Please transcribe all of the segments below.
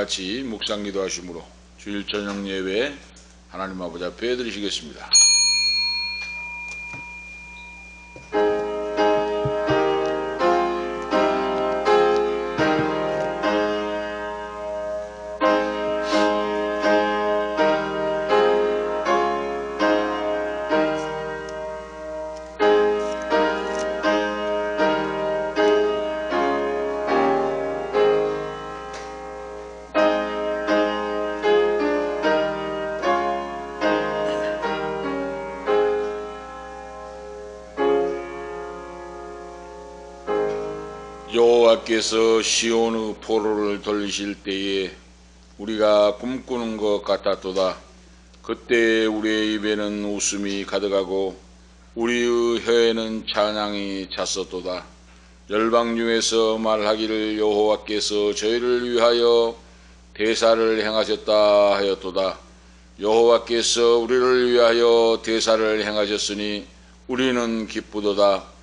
같이 묵상 기도하심으로 주일 저녁 예배 하나님 아버지 앞에 드리시겠습니다. 여호와께서 시온의 포로를 돌리실 때에 우리가 꿈꾸는 것 같았도다. 그때 우리의 입에는 웃음이 가득하고 우리의 혀에는 찬양이 찼었도다. 열방 중에서 말하기를 여호와께서 저희를 위하여 대사를 행하셨다 하였도다. 여호와께서 우리를 위하여 대사를 행하셨으니 우리는 기쁘도다.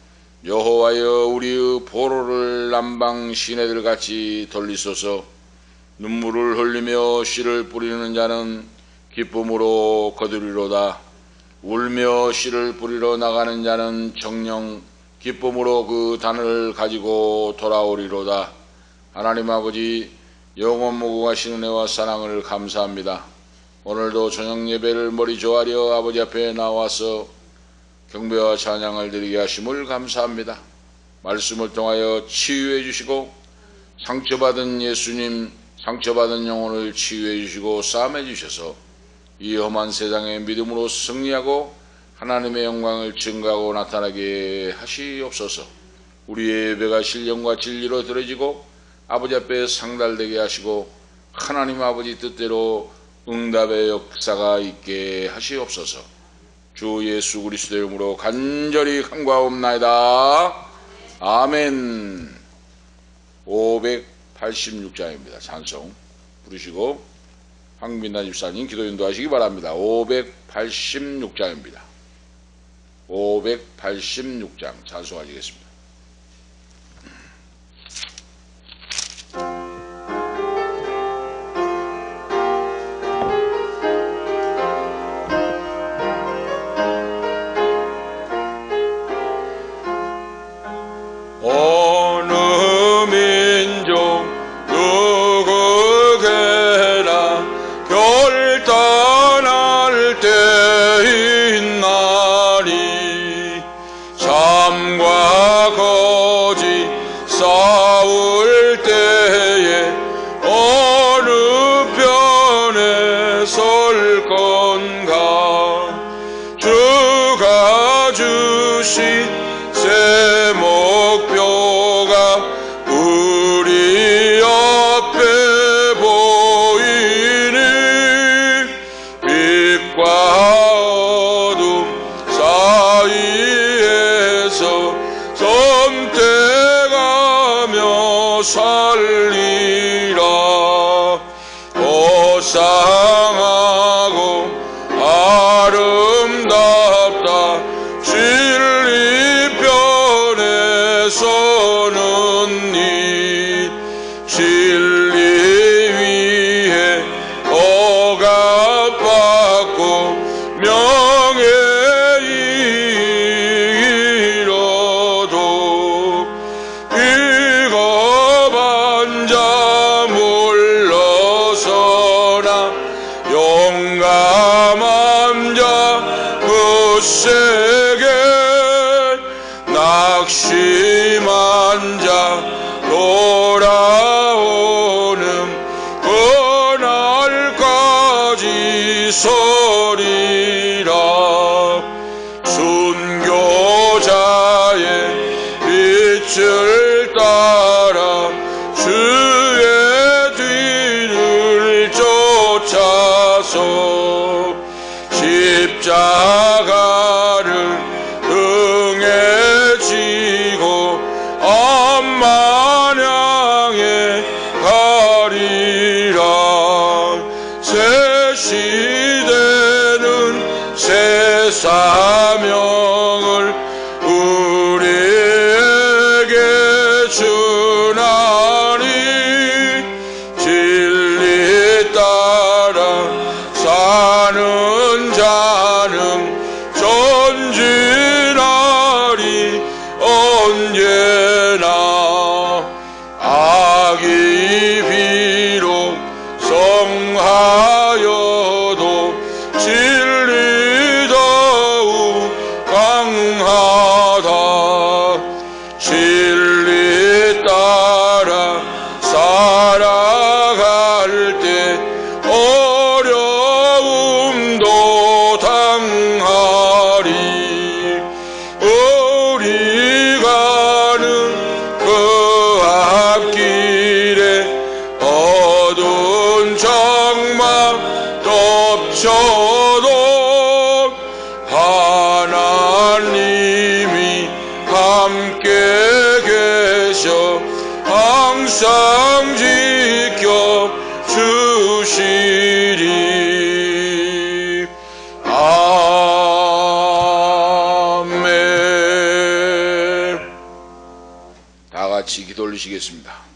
여호와여 우리의 포로를 남방 시내들같이 돌리소서. 눈물을 흘리며 씨를 뿌리는 자는 기쁨으로 거두리로다. 울며 씨를 뿌리러 나가는 자는 정녕 기쁨으로 그 단을 가지고 돌아오리로다. 하나님 아버지, 영원무궁하신 은혜와 사랑을 감사합니다. 오늘도 저녁 예배를 머리 조아려 아버지 앞에 나와서 경배와 찬양을 드리게 하심을 감사합니다. 말씀을 통하여 치유해 주시고 상처받은 예수님, 상처받은 영혼을 치유해 주시고 싸매 주셔서 이 험한 세상에 믿음으로 승리하고 하나님의 영광을 증거하고 나타나게 하시옵소서. 우리의 예배가 신령과 진리로 드려지고 아버지 앞에 상달되게 하시고 하나님 아버지 뜻대로 응답의 역사가 있게 하시옵소서. 주 예수 그리스도의 이름으로 간절히 간구하옵나이다. 아멘. 586장입니다. 찬송 부르시고 황민나 집사님 기도 인도하시기 바랍니다. 586장입니다. 586장 찬송하시겠습니다. 시대는 힘들어져도 하나님이 함께 계셔 항상 지켜 주시리. 아멘. 다 같이 기도 올리시겠습니다.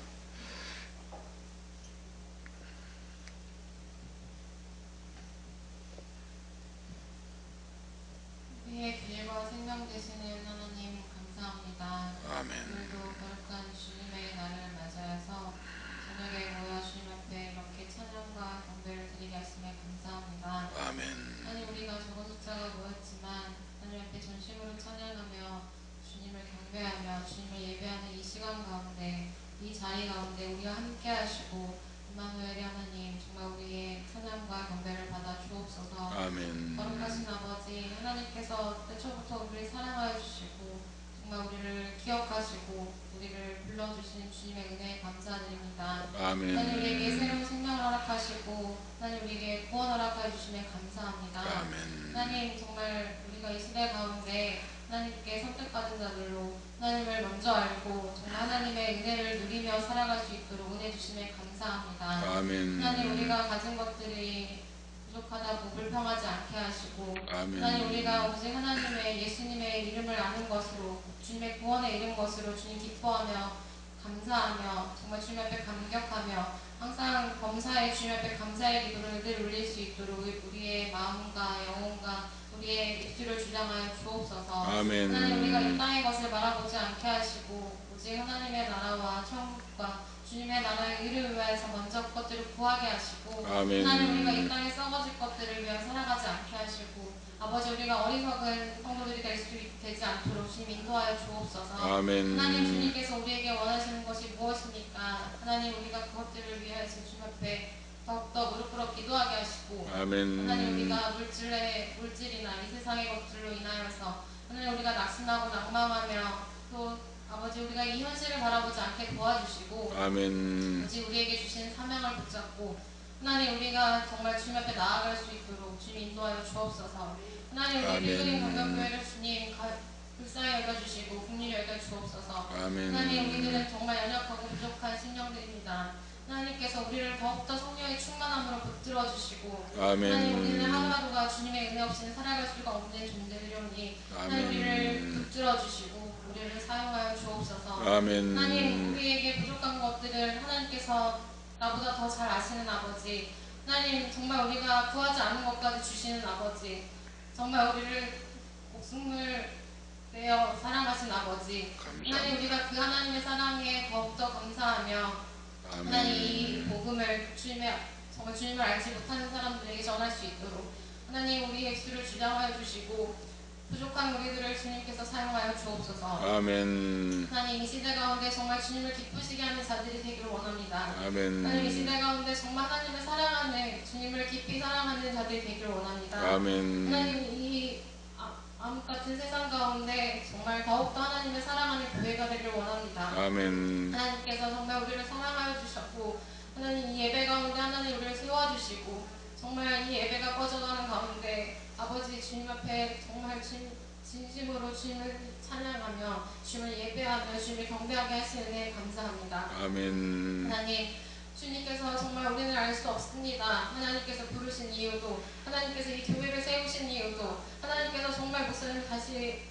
우리의 길과 생명 되시는 하나님 감사합니다. 아멘. 오늘도 거룩한 주님의 날을 맞이해서 저녁에 모여 주님 앞에 이렇게 찬양과 경배를 드리게 하심에 감사합니다. 아멘. 하나님, 우리가 적은 숫자가 모였지만 하나님 앞에 전심으로 찬양하며 주님을 경배하며 주님을 예배하는 이 시간 가운데, 이 자리 가운데 우리가 함께 하시고 임마누엘의 하나님, 정말 우리의 찬양과 경배를 받아 주옵소서. 아멘. 거룩하신 아버지, 하나님께서 태초부터 우리를 사랑하여 주시고 정말 우리를 기억하시고 우리를 불러주신 주님의 은혜에 감사드립니다. 아멘. 하나님, 우리에게 새로운 생명을 허락하시고 하나님, 우리에게 구원 허락하여 주심에 감사합니다. 아멘. 하나님, 정말 우리가 이 시대 가운데 하나님께 선택받은 자들로 하나님을 먼저 알고 정말 하나님의 은혜를 누리며 살아갈 수 있도록 은혜 주심에 감사합니다. 아멘. 하나님, 우리가 가진 것들이 부족하다고 불평하지 않게 하시고 아멘. 하나님, 우리가 오직 하나님의 예수님의 이름을 아는 것으로 주님의 구원의 이름 것으로 주님 기뻐하며 감사하며 정말 주님 앞에 감격하며 항상 범사에 주님 앞에 감사의 기도를 늘 올릴 수 있도록 우리의 마음과 영혼과 우리의 입술을 주장하여 주옵소서. 아멘. 하나님, 우리가 이 땅의 것을 바라보지 않게 하시고 오직 하나님의 나라와 천국과 주님의 나라의 의를 위해서 먼저 것들을 구하게 하시고 아멘. 하나님, 우리가 이 땅에 썩어질 것들을 위해 살아가지 않게 하시고 아버지, 우리가 어리석은 성도들이 되지 않도록 주님 인도하여 주옵소서. 아멘. 하나님, 주님께서 우리에게 원하시는 것이 무엇입니까? 하나님, 우리가 그것들을 위해서 주님 앞에 더욱더 무릎 꿇어 기도하게 하시고 아멘. 하나님, 우리가 물질이나 이 세상의 것들로 인하여서 하나님, 우리가 낙심하고 낙망하며 또 아버지, 우리가 이 현실을 바라보지 않게 도와주시고 아멘. 아버지, 우리에게 주신 사명을 붙잡고 하나님, 우리가 정말 주님 앞에 나아갈 수 있도록 주님 인도하여 주옵소서. 하나님, 우리 아멘. 빌그린 건강교회를 주님 불쌍히 여겨주시고 국리를 여겨주옵소서. 아멘. 하나님, 우리들은 정말 연약하고 부족한 심령들입니다. 하나님께서 우리를 더욱더 성령의 충만함으로 붙들어 주시고 아멘. 하나님, 우리는 하루하루가 주님의 은혜 없이는 살아갈 수가 없는 존재들이오니 하나님, 우리를 붙들어 주시고 우리를 사용하여 주옵소서. 아멘. 하나님, 우리에게 부족한 것들을 하나님께서 나보다 더 잘 아시는 아버지, 하나님, 정말 우리가 구하지 않은 것까지 주시는 아버지, 정말 우리를 목숨을 내어 사랑하신 아버지, 감사합니다. 하나님, 우리가 그 하나님의 사랑에 더욱더 감사하며 하나님, 이 아멘. 복음을 정말 주님을 알지 못하는 사람들에게 전할 수 있도록 하나님, 우리의 입술을 주장하여 주시고 부족한 우리들을 주님께서 사용하여 주옵소서. 아멘. 하나님, 이 시대 가운데 정말 주님을 기쁘시게 하는 자들이 되기를 원합니다. 아멘. 하나님, 이 시대 가운데 정말 하나님을 사랑하는, 주님을 깊이 사랑하는 자들이 되기를 원합니다. 아멘. 하나님, 이 암흑 같은 세상 가운데 정말 더욱더 하나님을 사랑하는 교회가 되기를 원합니다. 아멘. 하나님께서 정말 우리를 사랑하여 주셨고 하나님, 이 예배 가운데 하나님 우리를 세워주시고 정말 이 예배가 꺼져가는 가운데 아버지, 주님 앞에 정말 진심으로 주님을 찬양하며 주님을 예배하며 주님을 경배하게 하시는 은혜에 감사합니다. 아멘. 하나님, 주님께서 정말 우리는 알 수 없습니다. 하나님께서 부르신 이유도, 하나님께서 이 교회를 세우신 이유도, 하나님께서 정말 목사님을 다시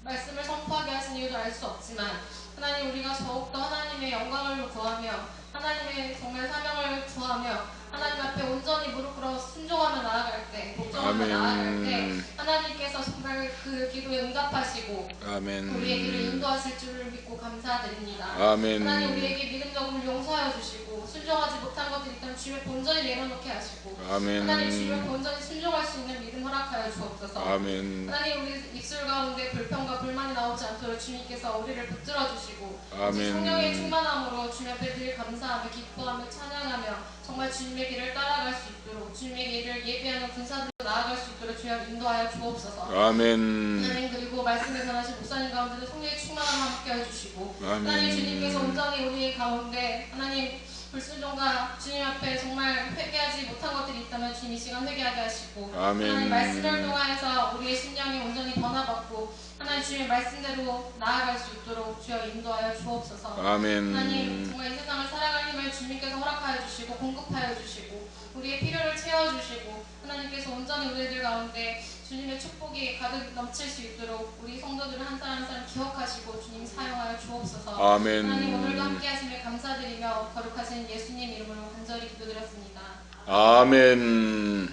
말씀을 선포하게 하신 이유도 알 수 없지만 하나님, 우리가 더욱더 하나님의 영광을 구하며 하나님의 정말 사명을 구하며 하나님 앞에 온전히 무릎 꿇어 순종하며 나아갈 때, 복종하며 나아갈 때 하나님께서 정말 그 기도에 응답하시고 아멘. 우리의 길을 인도하실 줄을 믿고 감사드립니다. 아멘. 하나님, 우리에게 믿음 적음을 용서하여 주시고 순종하지 못한 것들 일단 주님의 본전에 내려놓게 하시고 아멘. 하나님, 주님의 본전에 순종할 수 있는 믿음 허락하여 주옵소서. 아멘. 하나님, 우리 입술 가운데 불평과 불만이 나오지 않도록 주님께서 우리를 붙들어 주시고 아멘. 성령의 충만함으로 주님 앞에 늘 감사하며 기뻐하며 찬양하며 정말 주님의 길을 따라갈 수 있도록 주님의 길을 예배하는 군사들로 나아갈 수 있도록 주여 인도하여 주옵소서. 아멘. 하나님, 그리고 말씀에 전하신 목사님 가운데도 성령의 충만함을 함께 해주시고 아멘. 하나님, 주님께서 온전히 우리 가운데 하나님 불순종과 주님 앞에 정말 회개하지 못한 것들이 있다면 주님 이 시간 회개하게 하시고 아멘. 하나님 말씀을 통하여서 우리의 심령이 온전히 변화받고 하나님 주님의 말씀대로 나아갈 수 있도록 주여 인도하여 주옵소서. 아멘. 하나님 정말 이 세상을 살아갈 힘을 주님께서 허락하여 주시고 공급하여 주시고 우리의 필요를 채워주시고 하나님께서 온전히 우리들 가운데 주님의 축복이 가득 넘칠 수 있도록 우리 성도들을 한 사람 한 사람 기억하시고 주님 사용하여 주옵소서. 아멘. 하나님 오늘도 함께 하심을 감사드리며 거룩하신 예수님 이름으로 간절히 기도드렸습니다. 아멘.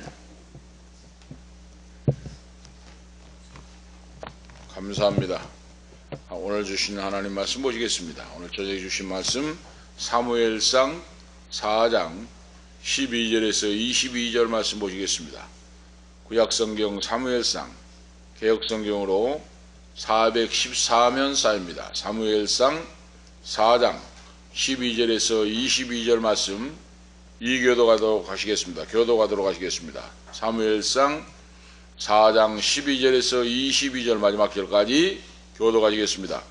감사합니다. 오늘 주신 하나님 말씀 보시겠습니다. 오늘 저녁에 주신 말씀 사무엘상 4장 12절에서 22절 말씀 보시겠습니다. 구약성경 사무엘상, 개혁성경으로 414면 쌓입니다. 사무엘상 4장 12절에서 22절 말씀 이교도가도록 하시겠습니다. 교도가도록 하시겠습니다. 사무엘상 4장 12절에서 22절 마지막 절까지 교도가시겠습니다.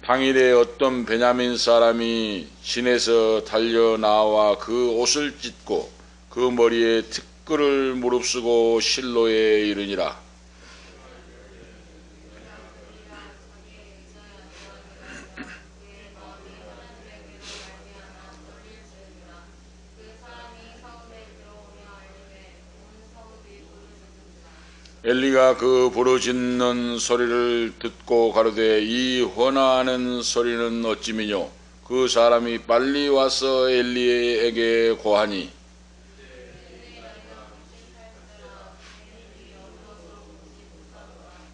당일에 어떤 베냐민 사람이 진에서 달려나와 그 옷을 찢고 그 머리에 티끌을 무릅쓰고 실로에 이르니라. 엘리가 그 부르짖는 소리를 듣고 가로되 이 헌화하는 소리는 어찌미뇨. 그 사람이 빨리 와서 엘리에게 고하니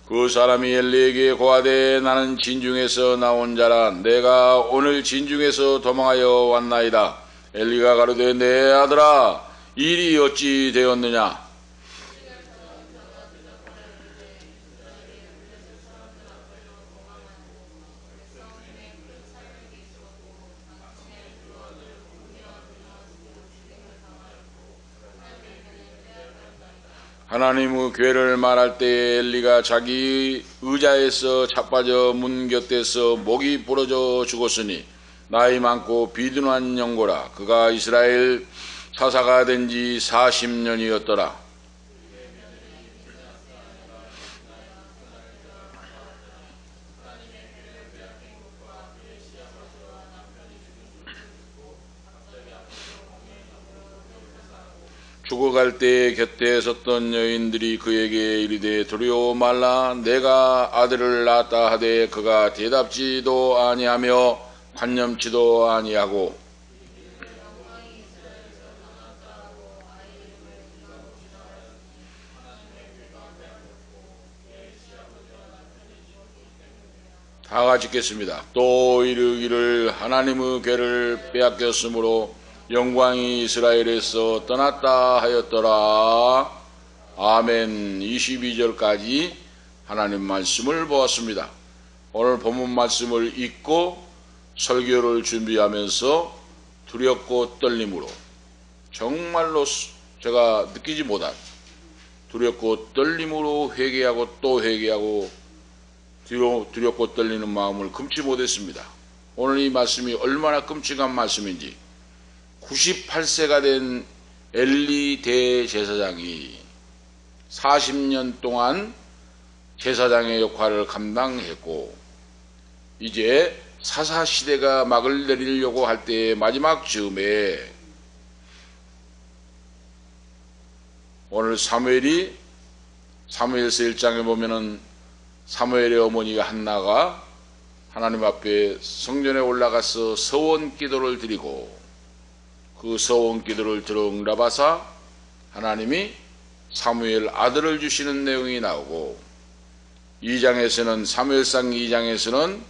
그 사람이 엘리에게 고하되 나는 진중에서 나온 자라. 내가 오늘 진중에서 도망하여 왔나이다. 엘리가 가로되 내 아들아 일이 어찌 되었느냐. 하나님의 괴를 말할 때 엘리가 자기 의자에서 자빠져 문 곁에서 목이 부러져 죽었으니 나이 많고 비둔한 영고라. 그가 이스라엘 사사가 된 지 40년이었더라. 죽어갈 때 곁에 섰던 여인들이 그에게 이르되 두려워 말라. 내가 아들을 낳았다 하되 그가 대답지도 아니하며 관념치도 아니하고 다 같이 읽겠습니다. 또 이르기를 하나님의 괴를 빼앗겼으므로 영광이 이스라엘에서 떠났다 하였더라. 아멘. 22절까지 하나님 말씀을 보았습니다. 오늘 본문 말씀을 읽고 설교를 준비하면서 두렵고 떨림으로 정말로 제가 느끼지 못한 두렵고 떨림으로 회개하고 또 회개하고 두렵고 떨리는 마음을 금치 못했습니다. 오늘 이 말씀이 얼마나 끔찍한 말씀인지 98세가 된 엘리 대제사장이 40년 동안 제사장의 역할을 감당했고 이제 사사시대가 막을 내리려고 할 때의 마지막 즈음에 오늘 사무엘서 1장에 보면은 사무엘의 어머니가 한나가 하나님 앞에 성전에 올라가서 서원 기도를 드리고 그 서원 기도를 들어 응답하사 하나님이 사무엘 아들을 주시는 내용이 나오고 2장에서는 사무엘상 2장에서는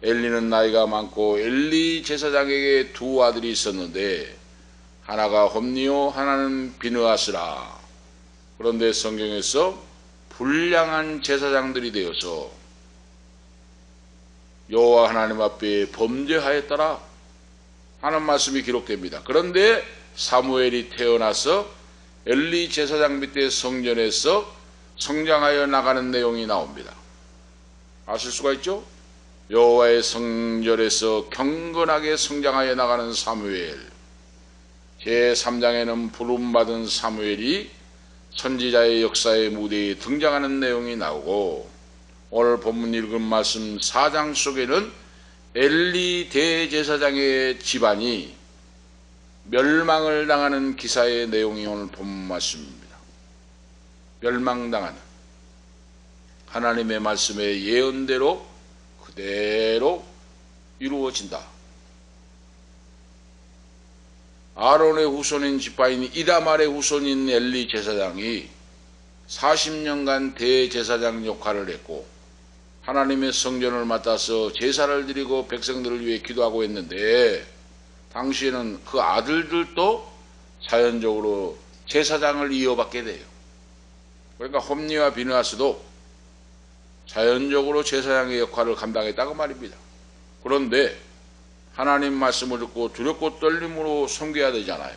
엘리는 나이가 많고 엘리 제사장에게 두 아들이 있었는데 하나가 홈니요 하나는 비느하스라. 그런데 성경에서 불량한 제사장들이 되어서 여호와 하나님 앞에 범죄하였더라 하는 말씀이 기록됩니다. 그런데 사무엘이 태어나서 엘리 제사장 밑에 성전에서 성장하여 나가는 내용이 나옵니다. 아실 수가 있죠? 여호와의 성전에서 경건하게 성장하여 나가는 사무엘. 제3장에는 부름받은 사무엘이 선지자의 역사의 무대에 등장하는 내용이 나오고, 오늘 본문 읽은 말씀 4장 속에는 엘리 대제사장의 집안이 멸망을 당하는 기사의 내용이 오늘 본문 말씀입니다. 멸망당하는, 하나님의 말씀의 예언대로 그대로 이루어진다. 아론의 후손인 지파인 이다말의 후손인 엘리 제사장이 40년간 대제사장 역할을 했고, 하나님의 성전을 맡아서 제사를 드리고 백성들을 위해 기도하고 했는데, 당시에는 그 아들들도 자연적으로 제사장을 이어받게 돼요. 그러니까 홈니와 비느하스도 자연적으로 제사장의 역할을 감당했다고 말입니다. 그런데 하나님 말씀을 듣고 두렵고 떨림으로 섬겨야 되잖아요.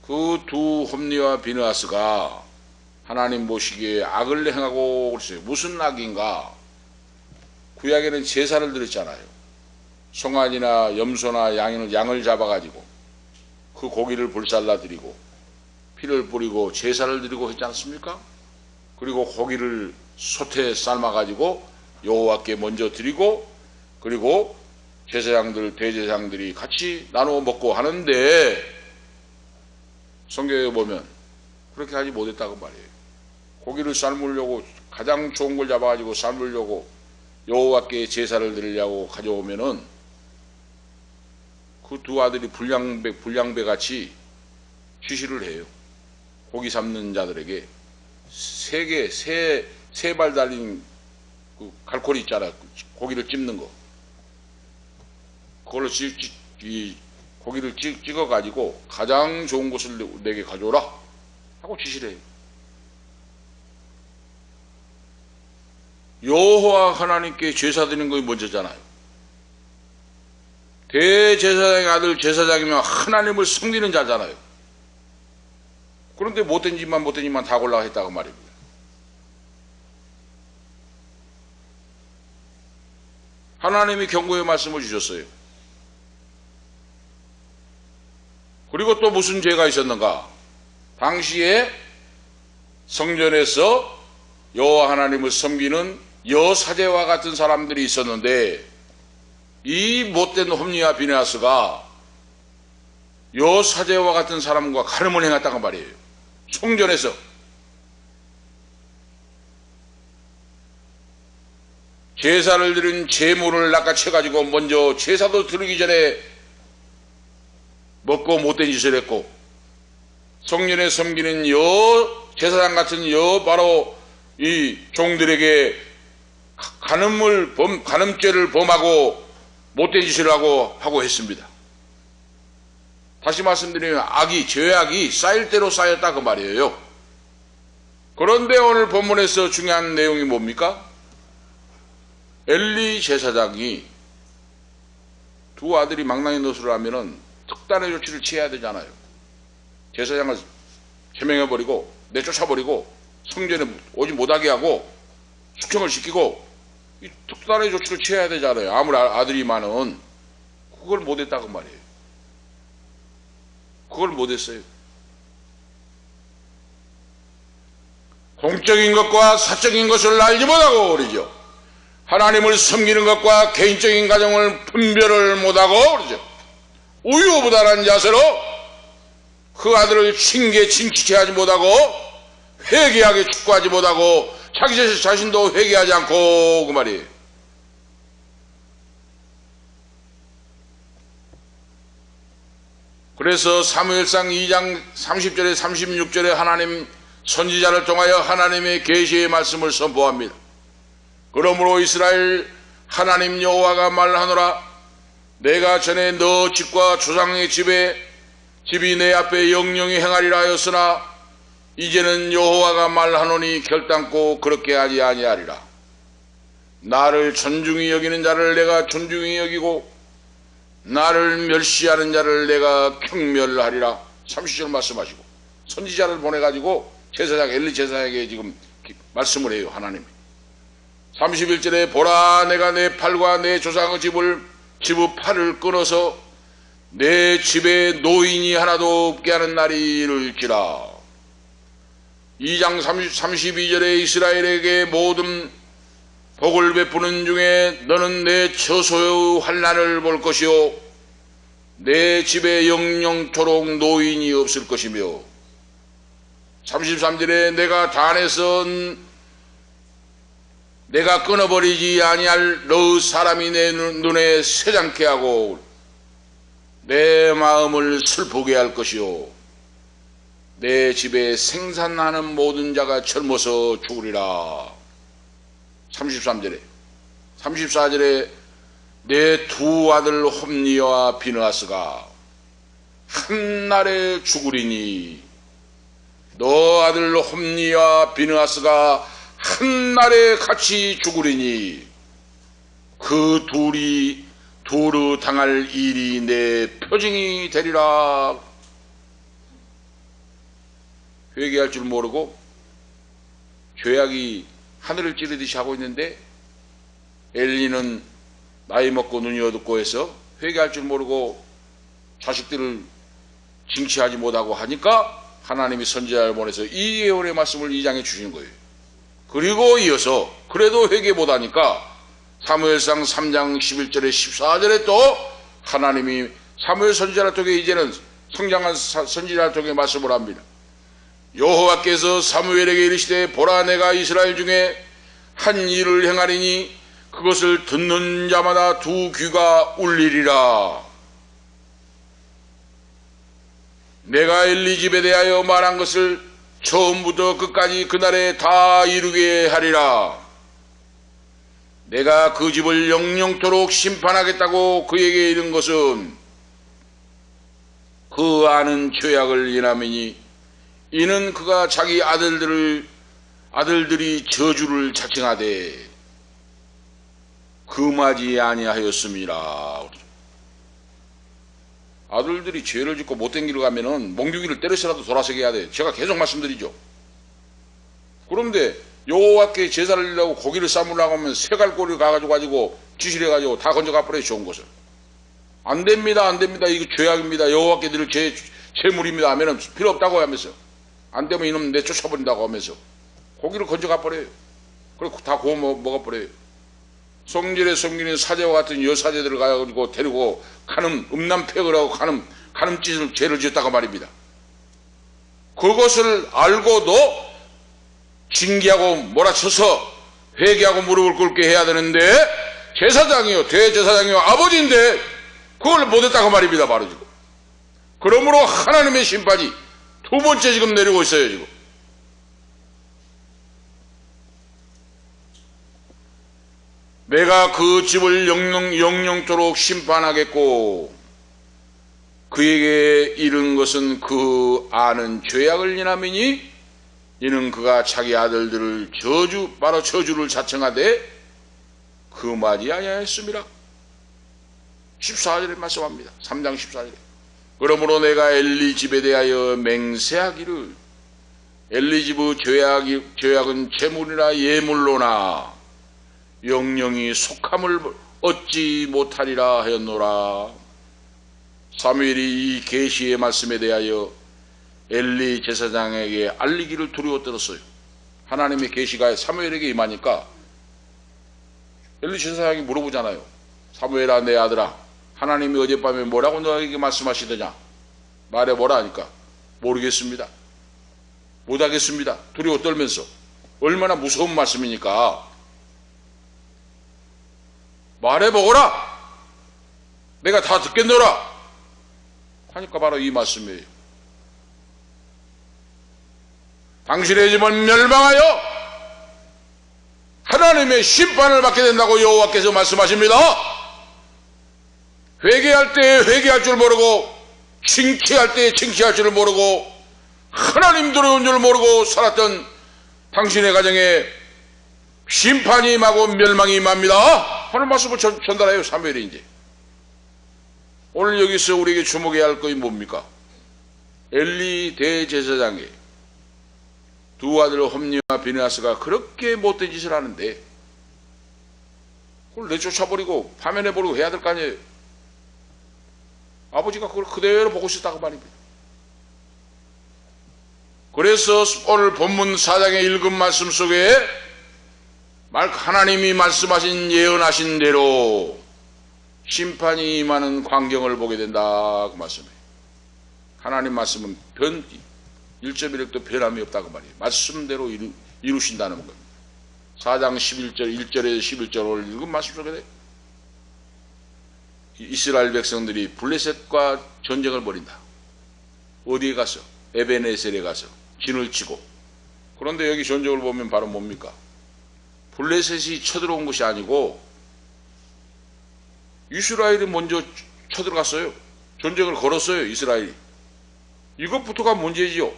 그 두 홈니와 비느하스가 하나님 보시기에 악을 행하고 그랬어요. 무슨 악인가? 구약에는 제사를 드렸잖아요. 송아지나 염소나 양을 잡아가지고 그 고기를 불살라 드리고 피를 뿌리고 제사를 드리고 했지 않습니까? 그리고 고기를 솥에 삶아가지고 여호와께 먼저 드리고, 그리고 제사장들, 대제사장들이 같이 나누어 먹고 하는데, 성경에 보면 그렇게 하지 못했다고 말이에요. 고기를 삶으려고 가장 좋은 걸 잡아가지고 삶으려고 여호와께 제사를 드리려고 가져오면은 그 두 아들이 불량배 같이 취시를 해요. 고기 삶는 자들에게 세 발 달린 그 갈고리 있잖아. 고기를 찝는 거. 그걸로 이 고기를 찍어가지고 가장 좋은 곳을 내게 가져오라 하고 지시를 해요. 여호와 하나님께 제사 드리는 것이 먼저잖아요. 대제사장의 아들 제사장이면 하나님을 섬기는 자잖아요. 그런데 못된 짓만 다 골라 했다고 말입니다. 하나님이 경고의 말씀을 주셨어요. 그리고 또 무슨 죄가 있었는가? 당시에 성전에서 여호와 하나님을 섬기는 여사제와 같은 사람들이 있었는데, 이 못된 홈니와 비느하스가 여사제와 같은 사람과 가늠을 행했다고 말이에요. 성전에서. 제사를 드린 제물을 낚아채가지고 먼저 제사도 드리기 전에 먹고 못된 짓을 했고, 성전에 섬기는 제사장 같은 바로 이 종들에게 간음죄를 범하고 못된 짓을 하고 했습니다. 다시 말씀드리면 죄악이 쌓일 대로 쌓였다 그 말이에요. 그런데 오늘 본문에서 중요한 내용이 뭡니까? 엘리 제사장이 두 아들이 망나니 노릇을 하면은 특단의 조치를 취해야 되잖아요. 제사장을 제명해버리고 내쫓아버리고 성전에 오지 못하게 하고 숙청을 시키고 이 특단의 조치를 취해야 되잖아요. 아무리 아들이 많은. 그걸 못했다고 말이에요. 그걸 못했어요. 공적인 것과 사적인 것을 알지 못하고 그러죠. 하나님을 섬기는 것과 개인적인 가정을 분별을 못하고 그러죠. 우유부단한 자세로 그 아들을 칭치케 하지 못하고 회개하게 축구하지 못하고 자기 자신도 회개하지 않고 그 말이에요. 그래서 사무엘상 2장 30절에 36절에 하나님 선지자를 통하여 하나님의 계시의 말씀을 선포합니다. 그러므로 이스라엘 하나님 여호와가 말하노라. 내가 전에 너 집과 조상의 집이 내 앞에 영영히 행하리라 하였으나 이제는 여호와가 말하노니 결단코 그렇게 하지 아니하리라. 나를 존중히 여기는 자를 내가 존중히 여기고 나를 멸시하는 자를 내가 경멸하리라. 30절 말씀하시고 선지자를 보내가지고 제사장 엘리 제사장에게 지금 말씀을 해요. 하나님이 31절에 보라 내가 내 팔과 내 조상의 집의 팔을 끊어서 내 집에 노인이 하나도 없게 하는 날이 이를지라. 2장 32절에 이스라엘에게 모든 복을 베푸는 중에 너는 내 처소의 환난을 볼 것이요 내 집에 영영토록 노인이 없을 것이며 33절에 내가 단에서 내가 끊어버리지 아니할 너 사람이 내 눈에 새장케 하고 내 마음을 슬프게 할 것이요 내 집에 생산하는 모든 자가 젊어서 죽으리라. 33절에 34절에 내 두 아들 홈니와 비느하스가 한날에 죽으리니 너 아들 홈니와 비느하스가 한날에 같이 죽으리니 그 둘이 두루 당할 일이 내 표징이 되리라. 회개할 줄 모르고 죄악이 하늘을 찌르듯이 하고 있는데 엘리는 나이 먹고 눈이 어둡고 해서 회개할 줄 모르고 자식들을 징치하지 못하고 하니까 하나님이 선지자를 보내서 이 예언의 말씀을 2장에 주신 거예요. 그리고 이어서 그래도 회개 못하니까 사무엘상 3장 11절에 14절에 또 하나님이 사무엘 선지자를 통해 이제는 성장한 선지자를 통해 말씀을 합니다. 여호와께서 사무엘에게 이르시되 보라 내가 이스라엘 중에 한 일을 행하리니 그것을 듣는 자마다 두 귀가 울리리라. 내가 엘리 집에 대하여 말한 것을 처음부터 끝까지 그날에 다 이루게 하리라. 내가 그 집을 영영토록 심판하겠다고 그에게 이른 것은 그 아는 죄악을 인함이니 이는 그가 자기 아들들이 저주를 자청하되 금하지 아니하였습니다. 아들들이 죄를 짓고 못된 길을 가면은 몽둥이를 때려서라도 돌아서게 해야 돼. 제가 계속 말씀드리죠. 그런데 여호와께 제사를 드리려고 고기를 삶으려고 하면 새갈고리를 가지고 지실해가지고 다 건져가 버려요. 좋은 것을. 안 됩니다. 안 됩니다. 이거 죄악입니다. 여호와께 드릴 제물입니다 하면은 필요 없다고 하면서 안 되면 이놈 내쫓아버린다고 하면서 고기를 건져가 버려요. 그리고 다 구워 먹어버려요. 성질에 섬기는 사제와 같은 여사제들을 가지고 데리고 음란폐역을 하고 간음짓을 죄를 지었다고 말입니다. 그것을 알고도 징계하고 몰아쳐서 회개하고 무릎을 꿇게 해야 되는데 제사장이요 대제사장이요 아버지인데 그걸 못했다고 말입니다. 바로 지금. 그러므로 하나님의 심판이 두 번째 지금 내리고 있어요. 지금. 내가 그 집을 영영토록 심판하겠고 그에게 이른 것은 그 아는 죄악을 인함이니 이는 그가 자기 아들들을 저주를 자청하되 금하지 아니하였습니다. 14절에 말씀합니다. 3장 14절에 그러므로 내가 엘리 집에 대하여 맹세하기를 엘리 집의 죄악은 재물이나 예물로나 영영이 속함을 얻지 못하리라 하였노라. 사무엘이 이 계시의 말씀에 대하여 엘리 제사장에게 알리기를 두려워 떨었어요. 하나님의 계시가 사무엘에게 임하니까 엘리 제사장이 물어보잖아요. 사무엘아 내 아들아 하나님이 어젯밤에 뭐라고 너에게 말씀하시더냐 말해보라 하니까 모르겠습니다. 못하겠습니다. 두려워 떨면서 얼마나 무서운 말씀이니까 말해보거라 내가 다 듣겠노라 하니까 바로 이 말씀이에요. 당신의 집은 멸망하여 하나님의 심판을 받게 된다고 여호와께서 말씀하십니다. 회개할 때 회개할 줄 모르고 칭취할 때 칭취할 줄 모르고 하나님 두려운 줄 모르고 살았던 당신의 가정에 심판이 임하고 멸망이 임합니다 하는 말씀을 전달해요. 사무엘이 이제 오늘 여기서 우리에게 주목해야 할 것이 뭡니까? 엘리 대제사장의 두 아들 홈니와 비느하스가 그렇게 못된 짓을 하는데 그걸 내쫓아버리고 파면해버리고 해야 될 거 아니에요. 아버지가 그걸 그대로 보고 있었다고 말입니다. 그래서 오늘 본문 4장의 읽은 말씀 속에 하나님이 말씀하신 예언하신 대로 심판이 임하는 광경을 보게 된다 그 말씀이에요. 하나님 말씀은 1.1획도 변함이 없다고 말이에요. 말씀대로 이루신다는 겁니다. 4장 11절 1절에서 11절을 읽은 말씀 속에 이스라엘 백성들이 블레셋과 전쟁을 벌인다. 어디에 가서? 에베네셀에 가서 진을 치고. 그런데 여기 전적을 보면 바로 뭡니까? 블레셋이 쳐들어온 것이 아니고 이스라엘이 먼저 쳐들어갔어요. 전쟁을 걸었어요. 이스라엘이. 이것부터가 문제지요.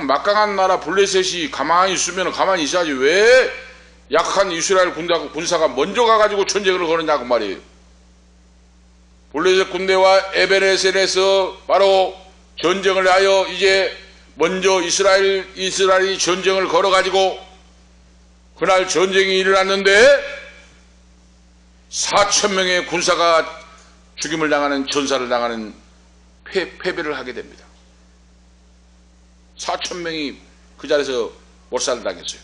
막강한 나라 블레셋이 가만히 있으면 가만히 있어야지 왜 약한 이스라엘 군사가 먼저 가가지고 전쟁을 거느냐고 말이에요. 블레셋 군대와 에베네셀에서 바로 전쟁을 하여 이제 먼저 이스라엘이 전쟁을 걸어가지고 그날 전쟁이 일어났는데 4,000명의 군사가 죽임을 당하는 전사를 당하는 패배를 하게 됩니다. 4,000명이 그 자리에서 몰살을 당했어요.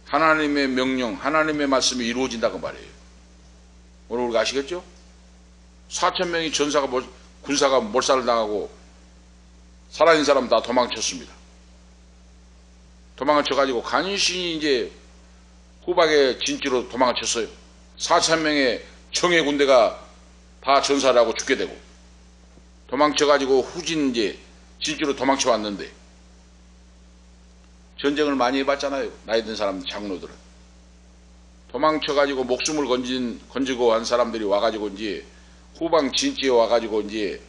하나님의 명령, 하나님의 말씀이 이루어진다고 말이에요. 오늘 우리가 아시겠죠? 4,000명이 군사가 몰살을 당하고 살아있는 사람 다 도망쳤습니다. 도망을 쳐가지고 간신히 이제 후박의 진지로 도망을 쳤어요. 4,000명의 청해 군대가 다 전사를 하고 죽게 되고 도망쳐가지고 후진 이제 진지로 도망쳐 왔는데 전쟁을 많이 해봤잖아요. 나이 든 사람 장로들은. 도망쳐가지고 목숨을 건지고 한 사람들이 와가지고 이제 후방 진지에 와가지고 이제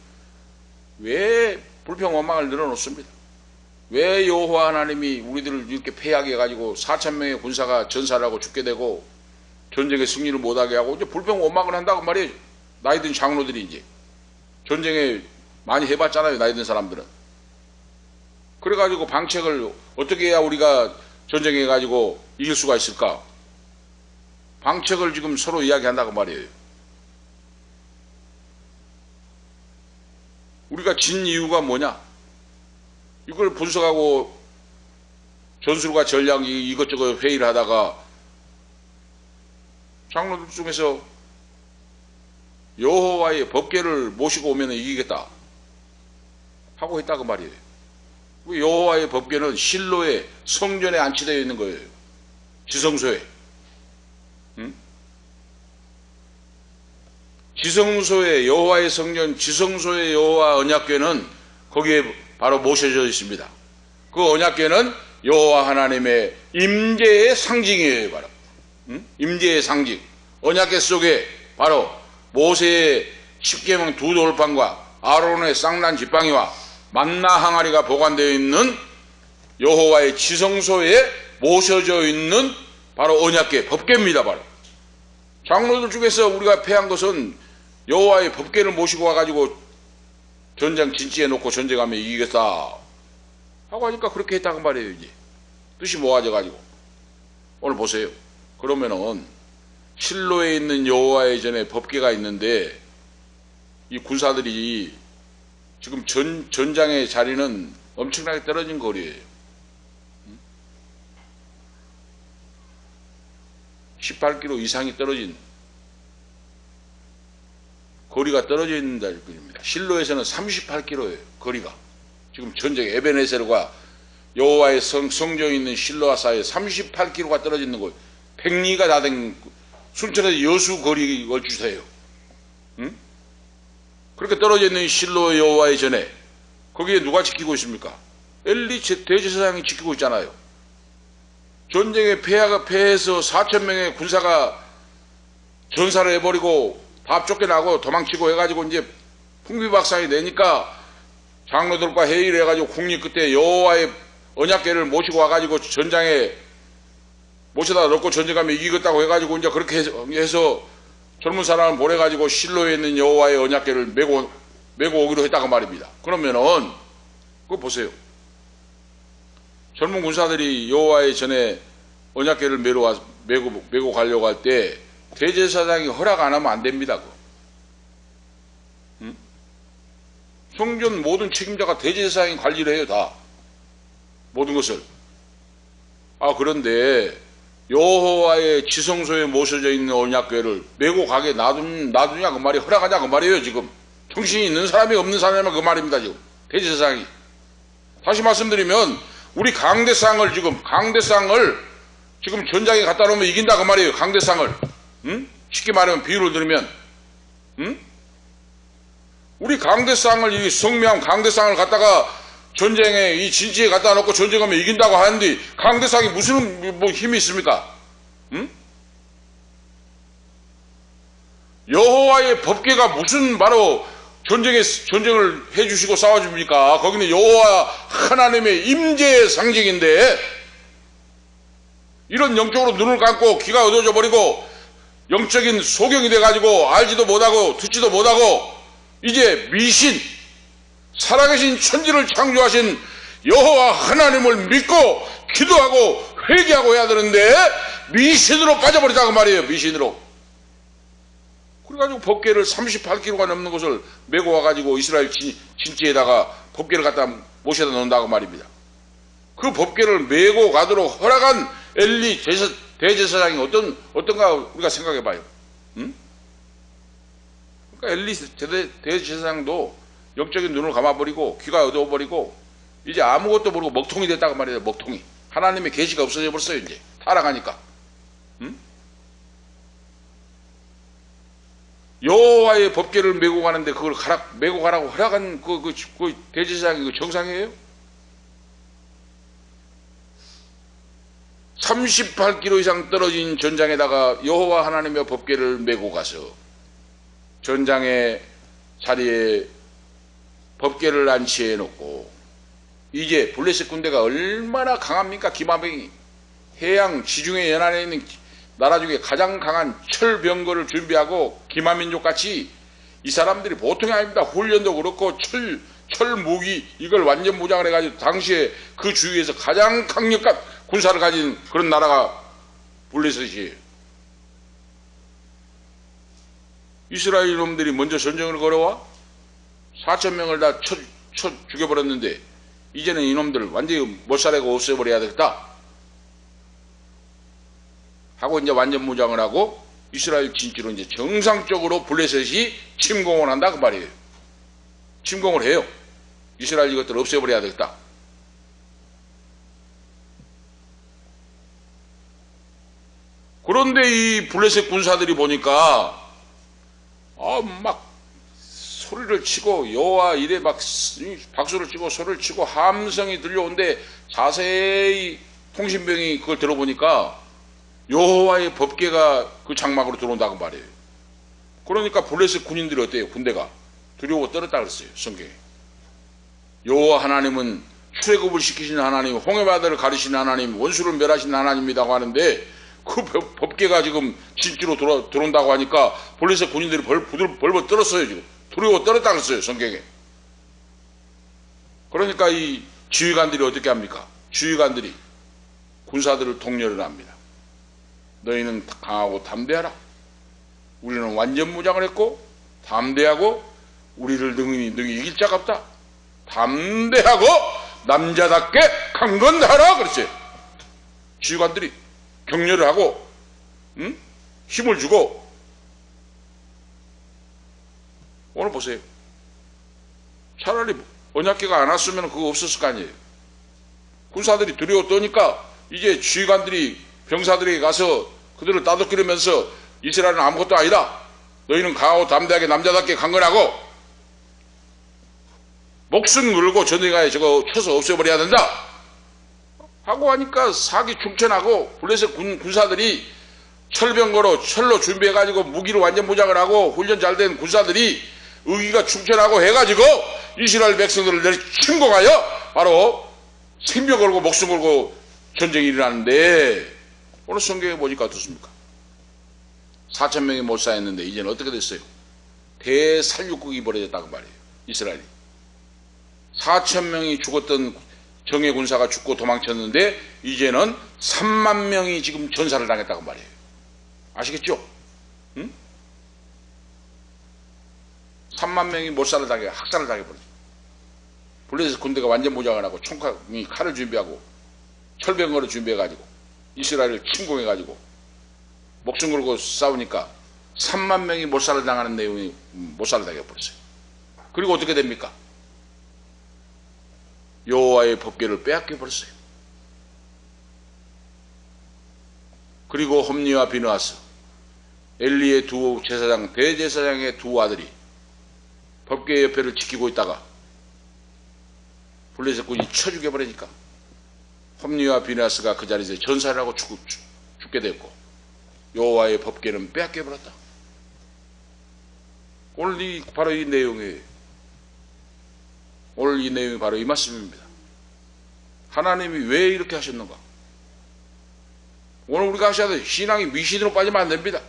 왜 불평 원망을 늘어놓습니다. 왜 여호와 하나님이 우리들을 이렇게 패하게 해가지고 4,000명의 군사가 전사를 하고 죽게 되고 전쟁에 승리를 못하게 하고 이제 불평 원망을 한다고 말이에요. 나이 든 장로들이 이제 전쟁에 많이 해봤잖아요. 나이 든 사람들은. 그래가지고 방책을 어떻게 해야 우리가 전쟁해가지고 이길 수가 있을까? 방책을 지금 서로 이야기한다고 말이에요. 우리가 진 이유가 뭐냐? 이걸 분석하고 전술과 전략 이것저것 회의를 하다가 장로들 중에서 여호와의 법궤를 모시고 오면 이기겠다 하고 했다고 말이에요. 여호와의 법궤는 실로의 성전에 안치되어 있는 거예요. 지성소에. 지성소의 여호와의 성전, 지성소의 여호와 언약궤는 거기에 바로 모셔져 있습니다. 그 언약궤는 여호와 하나님의 임재의 상징이에요. 바로 임재의 상징. 언약궤 속에 바로 모세의 십계명 두 돌판과 아론의 쌍난 지팡이와 만나 항아리가 보관되어 있는 여호와의 지성소에 모셔져 있는 바로 언약궤, 법궤입니다. 바로 장로들 중에서 우리가 패한 것은 여호와의 법궤를 모시고 와가지고 전장 진지에 놓고 전쟁하면 이기겠다 하고 하니까 그렇게 했다고 말이에요. 이제 뜻이 모아져가지고 오늘 보세요. 그러면은 실로에 있는 여호와의 전에 법궤가 있는데 이 군사들이 지금 전장의 자리는 엄청나게 떨어진 거리예요. 18km 이상이 떨어진 거리가 떨어져 있는 달입니다. 실로에서는 38km예요. 거리가. 지금 전쟁 에베네셀과 여호와의 성전이 있는 실로와 사이에 38km가 떨어져 있는 거예요. 백리가 다 된 순천에서 여수 거리 걸주세요. 그렇게 떨어져 있는 실로 여호와의 전에 거기에 누가 지키고 있습니까? 엘리 대제사장이 지키고 있잖아요. 전쟁에 패해서 4,000명의 군사가 전사를 해버리고 다 쫓겨나고 도망치고 해가지고 이제 풍비박산이 되니까 장로들과 회의를 해가지고 국립 그때 여호와의 언약궤를 모시고 와가지고 전장에 모셔다 넣고 전쟁하면 이기겠다고 해가지고 이제 그렇게 해서 젊은 사람을 보내가지고 실로에 있는 여호와의 언약궤를 메고 오기로 했다고 말입니다. 그러면은 그거 보세요. 젊은 군사들이 여호와의 전에 언약궤를 메고 가려고 할 때 대제사장이 허락 안 하면 안 됩니다. 그거. 응? 성전 모든 책임자가 대제사장이 관리를 해요. 다. 모든 것을. 그런데 여호와의 지성소에 모셔져 있는 언약궤를 메고 가게 놔두냐 그 말이, 허락하냐 그 말이에요. 지금 정신이 있는 사람이 없는 사람이 그 말입니다. 지금 대제사장이. 다시 말씀드리면 우리 강대상을 지금 전장에 갖다 놓으면 이긴다 그 말이에요. 강대상을. 응? 쉽게 말하면 비유를 들으면, 응? 우리 강대상을, 이 성묘한 강대상을 갖다가 전쟁에, 이 진지에 갖다 놓고 전쟁하면 이긴다고 하는데 강대상이 무슨 힘이 있습니까? 응? 여호와의 법궤가 무슨 바로 전쟁을 해주시고 싸워줍니까? 거기는 여호와 하나님의 임재의 상징인데, 이런 영적으로 눈을 감고 귀가 어두워져 버리고 영적인 소경이 돼가지고 알지도 못하고 듣지도 못하고 이제 미신, 살아계신 천지를 창조하신 여호와 하나님을 믿고 기도하고 회개하고 해야 되는데 미신으로 빠져버리자고 말이에요. 미신으로. 그래가지고 법궤를 38kg가 넘는 것을 메고 와가지고 이스라엘 진지에다가 법궤를 갖다 모셔다 놓는다고 말입니다. 그 법궤를 메고 가도록 허락한 엘리 대제사장이 어떤가 우리가 생각해 봐요. 응? 그러니까 엘리 대제사장도 영적인 눈을 감아버리고 귀가 어두워버리고 이제 아무것도 모르고 먹통이 됐다고 말이에요. 먹통이. 하나님의 계시가 없어져 버렸어요. 이제 타락하니까. 응? 여호와의 법궤를 메고 가는데 그걸 메고 가라고 허락한 그 대제사장이 그 정상이에요? 38km 이상 떨어진 전장에다가 여호와 하나님의 법궤를 메고 가서 전장의 자리에 법궤를 안치해 놓고, 이제 블레셋 군대가 얼마나 강합니까? 기마병이. 해양 지중해 연안에 있는 나라 중에 가장 강한 철병거를 준비하고 기마민족같이, 이 사람들이 보통이 아닙니다. 훈련도 그렇고 철무기 이걸 완전 무장을 해가지고 당시에 그 주위에서 가장 강력한 군사를 가진 그런 나라가 블레셋이에요. 이스라엘 놈들이 먼저 전쟁을 걸어와 4,000명을 다 쳐 죽여버렸는데 이제는 이놈들 완전히 못살아고 없애버려야 되겠다 하고 이제 완전 무장을 하고 이스라엘 진지로 이제 정상적으로 블레셋이 침공을 한다 그 말이에요. 침공을 해요. 이스라엘 이것들을 없애버려야 되겠다. 그런데 이 블레셋 군사들이 보니까 막 소리를 치고 여호와 이래 막 박수를 치고 소리를 치고 함성이 들려오는데 자세히 통신병이 그걸 들어보니까 여호와의 법궤가 그 장막으로 들어온다고 말이에요. 그러니까 블레셋 군인들이 어때요? 군대가 두려워 떨었다 그랬어요. 성경에. 여호와 하나님은 출애굽을 시키시는 하나님, 홍해바다를 가르시는 하나님, 원수를 멸하시는 하나님이라고 하는데 그 법궤가 지금 진지로 들어온다고 하니까 블레셋 군인들이 벌벌 떨었어요. 지금 두려워 떨었다 그랬어요. 성경에. 그러니까 이 지휘관들이 어떻게 합니까? 지휘관들이 군사들을 독려를 합니다. 너희는 강하고 담대하라. 우리는 완전 무장을 했고 담대하고 우리를 능히 이길 자가 없다. 담대하고 남자답게 강건하라 그랬어요. 지휘관들이 격려를 하고 힘을 주고. 오늘 보세요. 차라리 언약궤가 안 왔으면 그거 없었을 거 아니에요. 군사들이 두려워 떠니까 이제 지휘관들이 병사들에게 가서 그들을 따돌리면서 이스라엘은 아무것도 아니다. 너희는 강하고 담대하게 남자답게 강건하고 목숨 걸고 전쟁하에 저거 쳐서 없애버려야 된다 하고 하니까 사기 충천하고 블레셋 군사들이 철병거로 철로 준비해가지고 무기를 완전 무장을 하고 훈련 잘 된 군사들이 의기가 충천하고 해가지고 이스라엘 백성들을 침공하여 바로 생명 걸고 목숨 걸고 전쟁이 일어나는데 오늘 성경에 보니까 어떻습니까? 4,000명이 몰사했는데 이제는 어떻게 됐어요? 대살육국이 벌어졌다고 말이에요. 이스라엘이. 4,000명이 죽었던 정예 군사가 죽고 도망쳤는데 이제는 3만 명이 지금 전사를 당했다고 말이에요. 아시겠죠? 응? 3만 명이 몰살을 당해 학살을 당해버렸어. 블레셋 군대가 완전 무장을 하고 총칼이 칼을 준비하고 철병거를 준비해가지고 이스라엘을 침공해가지고 목숨 걸고 싸우니까 3만 명이 몰살을 당하는 내용이 몰살을 당해버렸어요. 그리고 어떻게 됩니까? 여호와의 법궤를 빼앗겨 버렸어요. 그리고 홈니와 비느하스, 엘리의 두 제사장, 대제사장의 두 아들이 법궤 옆에를 지키고 있다가 블레셋 군이 쳐 죽여버리니까 홈니와 비느하스가 그 자리에서 전사를 하고 죽게 됐고 여호와의 법궤는 빼앗겨 버렸다. 오늘 바로 이 내용이에요. 오늘 이 내용이 바로 이 말씀입니다. 하나님이 왜 이렇게 하셨는가? 오늘 우리가 하셔야 돼. 신앙이 미신으로 빠지면 안 됩니다.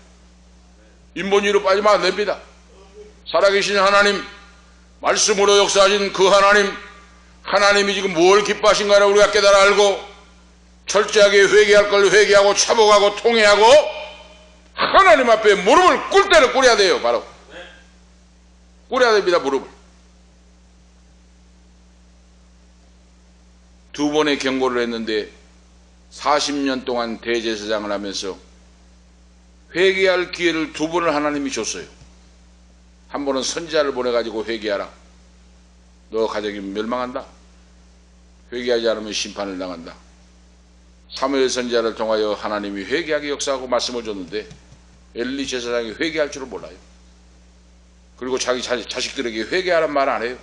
인본주의로 빠지면 안 됩니다. 살아계신 하나님, 말씀으로 역사하신 그 하나님이 지금 뭘 기뻐하신가를 우리가 깨달아 알고 철저하게 회개할 걸 회개하고 차복하고 통회하고 하나님 앞에 무릎을 꿇을 때를 꿇어야 돼요. 바로 꿇어야 됩니다. 무릎을. 두 번의 경고를 했는데 40년 동안 대제사장을 하면서 회개할 기회를 두 번을 하나님이 줬어요. 한 번은 선지자를 보내가지고 회개하라. 너 가정이 멸망한다. 회개하지 않으면 심판을 당한다. 사무엘 선지자를 통하여 하나님이 회개하게 역사하고 말씀을 줬는데 엘리 제사장이 회개할 줄을 몰라요. 그리고 자기 자식들에게 회개하란 말 안 해요.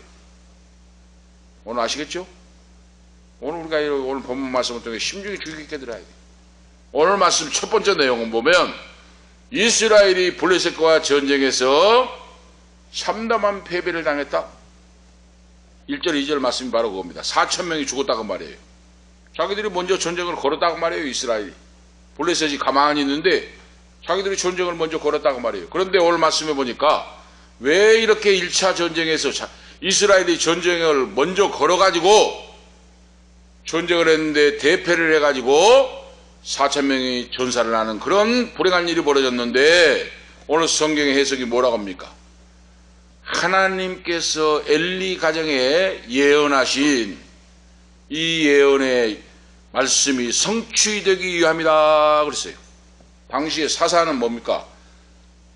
오늘 아시겠죠? 오늘 우리가 오늘 본문 말씀을 통해 심중히 주의 깊게 들어야 돼요. 오늘 말씀 첫 번째 내용은 보면 이스라엘이 블레셋과 전쟁에서 참담한 패배를 당했다. 1절 2절 말씀이 바로 그겁니다. 4,000명이 죽었다고 말이에요. 자기들이 먼저 전쟁을 걸었다고 말이에요. 이스라엘이. 블레셋이 가만히 있는데 자기들이 전쟁을 먼저 걸었다고 말이에요. 그런데 오늘 말씀해 보니까 왜 이렇게 1차 전쟁에서 이스라엘이 전쟁을 먼저 걸어가지고 전쟁을 했는데 대패를 해가지고 4,000명이 전사를 하는 그런 불행한 일이 벌어졌는데 오늘 성경의 해석이 뭐라고 합니까? 하나님께서 엘리 가정에 예언하신 이 예언의 말씀이 성취되기 위함이다 그랬어요. 당시에 사사는 뭡니까?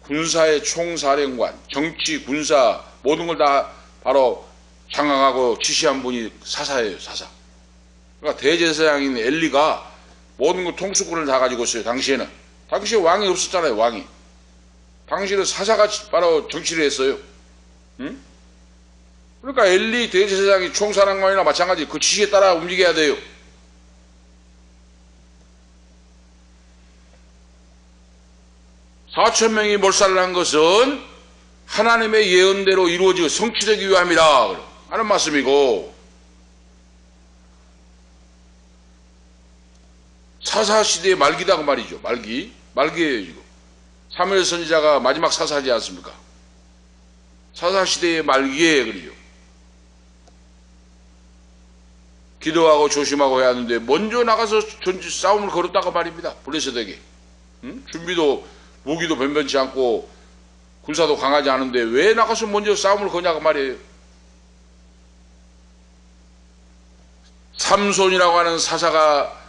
군사의 총사령관, 정치, 군사 모든 걸 다 바로 장악하고 지시한 분이 사사예요. 사사. 그러니까 대제사장인 엘리가 모든 것 통수권을 다 가지고 있어요. 당시에 왕이 없었잖아요. 왕이. 당시에는 사사가 바로 정치를 했어요. 응? 그러니까 엘리 대제사장이 총사령관이나 마찬가지 그 지시에 따라 움직여야 돼요. (4,000명이) 몰살을 한 것은 하나님의 예언대로 이루어지고 성취되기 위함이다 하는 말씀이고, 사사시대의 말기다 그 말이죠. 말기예요. 지금 사무엘 선지자가 마지막 사사하지 않습니까? 사사시대의 말기에 그래요. 기도하고 조심하고 해야 하는데 먼저 나가서 싸움을 걸었다고 말입니다. 블레셋에게. 준비도 무기도 변변치 않고 군사도 강하지 않은데 왜 나가서 먼저 싸움을 거냐고 말이에요. 삼손이라고 하는 사사가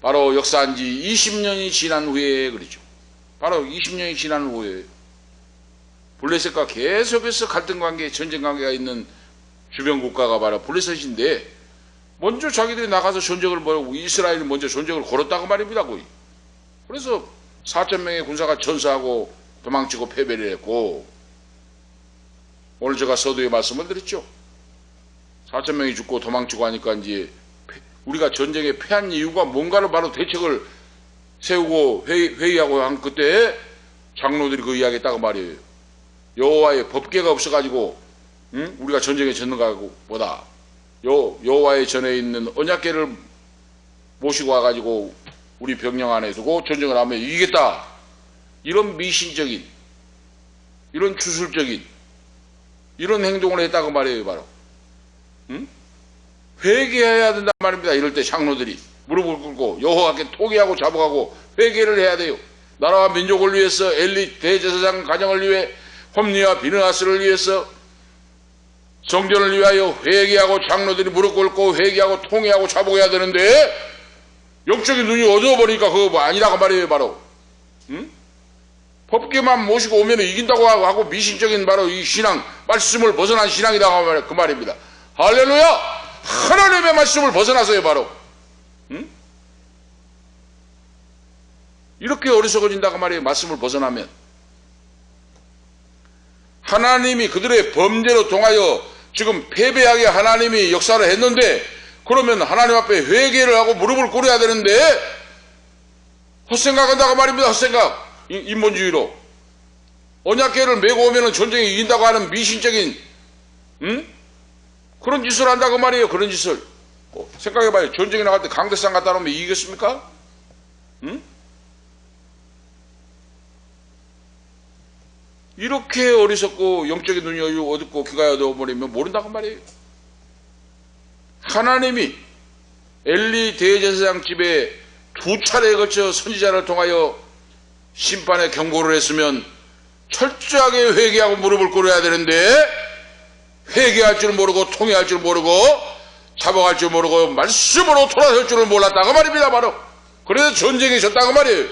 바로 역사한 지 20년이 지난 후에 그러죠. 바로 20년이 지난 후에 블레셋과 계속해서 갈등 관계, 전쟁 관계가 있는 주변 국가가 바로 블레셋인데 먼저 자기들이 나가서 전쟁을 벌이고 이스라엘이 먼저 전쟁을 걸었다고 말입니다. 거의. 그래서 4,000명의 군사가 전사하고 도망치고 패배를 했고, 오늘 제가 서두에 말씀을 드렸죠. 4,000명이 죽고 도망치고 하니까 이제 우리가 전쟁에 패한 이유가 뭔가를 바로 대책을 세우고 회의하고 한 그때 장로들이 그 이야기 했다고 말이에요. 여호와의 법궤가 없어가지고 우리가 전쟁에 졌는가 보다 여호와의 전에 있는 언약궤를 모시고 와가지고 우리 병영 안에 두고 전쟁을 하면 이기겠다. 이런 미신적인, 이런 주술적인 이런 행동을 했다고 말이에요. 바로 회개해야 된단 말입니다. 이럴 때 장로들이 무릎을 꿇고 여호와께 토기하고 자복하고 회개를 해야 돼요. 나라와 민족을 위해서 엘리 대제사장 가정을 위해 홈리와 비느하스를 위해서 성전을 위하여 회개하고 장로들이 무릎 꿇고 회개하고 통회하고 자복해야 되는데 영적인 눈이 어두워버리니까 그거 뭐 아니라고 말이에요. 바로 법계만 모시고 오면 이긴다고 하고 미신적인 바로 이 신앙 말씀을 벗어난 신앙이라고 그 말입니다. 할렐루야. 하나님의 말씀을 벗어나서요. 바로 이렇게 어리석어진다고 말이에요. 말씀을 벗어나면 하나님이 그들의 범죄로 통하여 지금 패배하게 하나님이 역사를 했는데 그러면 하나님 앞에 회개를 하고 무릎을 꿇어야 되는데 헛생각한다고 말입니다. 헛생각. 인본주의로 언약궤를 메고 오면 전쟁이 이긴다고 하는 미신적인 그런 짓을 한다고 말이에요. 그런 짓을 생각해봐요. 전쟁에 나갈 때 강대상 갖다 놓으면 이기겠습니까? 이렇게 어리석고 영적인 눈이 어둡고 귀가 어두워버리면 모른다고 말이에요. 하나님이 엘리 대제사장 집에 2차례에 걸쳐 선지자를 통하여 심판의 경고를 했으면 철저하게 회개하고 무릎을 꿇어야 되는데 회개할 줄 모르고 통회할 줄 모르고 자복할 줄 모르고 말씀으로 돌아설 줄을 몰랐다고 말입니다. 바로 그래서 전쟁에 졌다고 말이에요.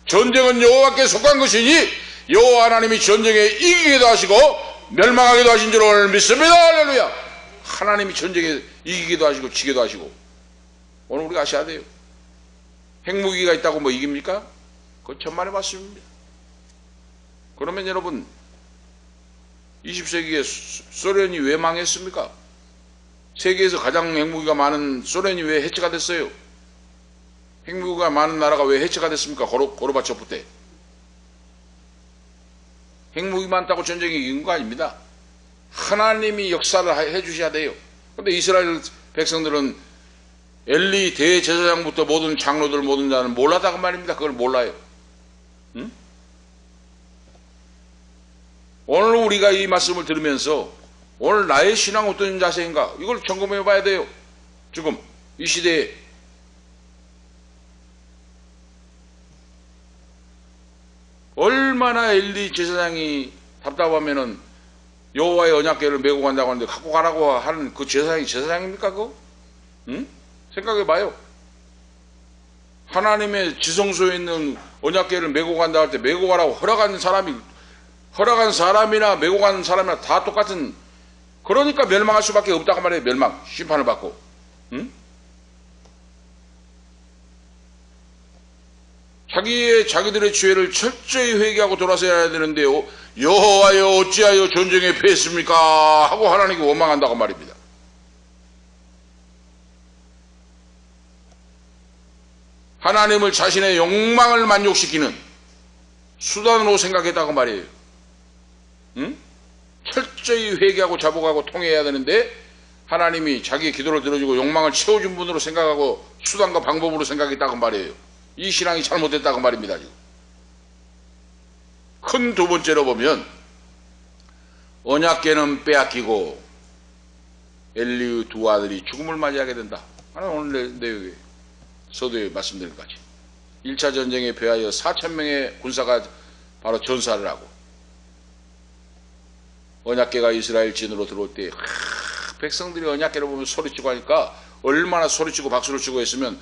전쟁은 여호와께 속한 것이니 여호와 하나님이 전쟁에 이기기도 하시고 멸망하기도 하신 줄을 믿습니다. 할렐루야. 하나님이 전쟁에 이기기도 하시고 지기도 하시고 오늘 우리가 아셔야 돼요. 핵무기가 있다고 뭐 이깁니까? 그건 천만의 말씀입니다. 그러면 여러분 20세기에 소련이 왜 망했습니까? 세계에서 가장 핵무기가 많은 소련이 왜 해체가 됐어요? 핵무기가 많은 나라가 왜 해체가 됐습니까? 고르바초프 때. 핵무기 많다고 전쟁이 이긴 거 아닙니다. 하나님이 역사를 해주셔야 돼요. 그런데 이스라엘 백성들은 엘리 대제사장부터 모든 장로들 모든 자는 몰랐다고 말입니다. 그걸 몰라요. 오늘 우리가 이 말씀을 들으면서 오늘 나의 신앙 어떤 자세인가 이걸 점검해 봐야 돼요. 지금 이 시대에 얼마나 엘리 제사장이 답답하면은 여호와의 언약궤를 메고 간다고 하는데 갖고 가라고 하는 그 제사장이 제사장입니까 그거? 생각해 봐요. 하나님의 지성소에 있는 언약궤를 메고 간다 할 때 메고 가라고 허락한 사람이나 메고 가는 사람이나 다 똑같은 그러니까 멸망할 수밖에 없다고 말해요. 멸망 심판을 받고 자기들의 죄를 철저히 회개하고 돌아서야 되는데 여호와여 어찌하여 전쟁에 패했습니까? 하고 하나님이 원망한다고 말입니다. 하나님을 자신의 욕망을 만족시키는 수단으로 생각했다고 말이에요. 철저히 회개하고 자복하고 통해야 되는데 하나님이 자기의 기도를 들어주고 욕망을 채워준 분으로 생각하고 수단과 방법으로 생각했다고 말이에요. 이 신앙이 잘못됐다고 말입니다. 큰 두 번째로 보면 언약궤는 빼앗기고 엘리의 두 아들이 죽음을 맞이하게 된다. 하나 오늘 내용에 서두에 말씀드린 것까지 1차 전쟁에 패하여 4,000명의 군사가 바로 전사를 하고 언약궤가 이스라엘 진으로 들어올 때 백성들이 언약궤를 보면 소리치고 하니까 얼마나 소리치고 박수를 치고 했으면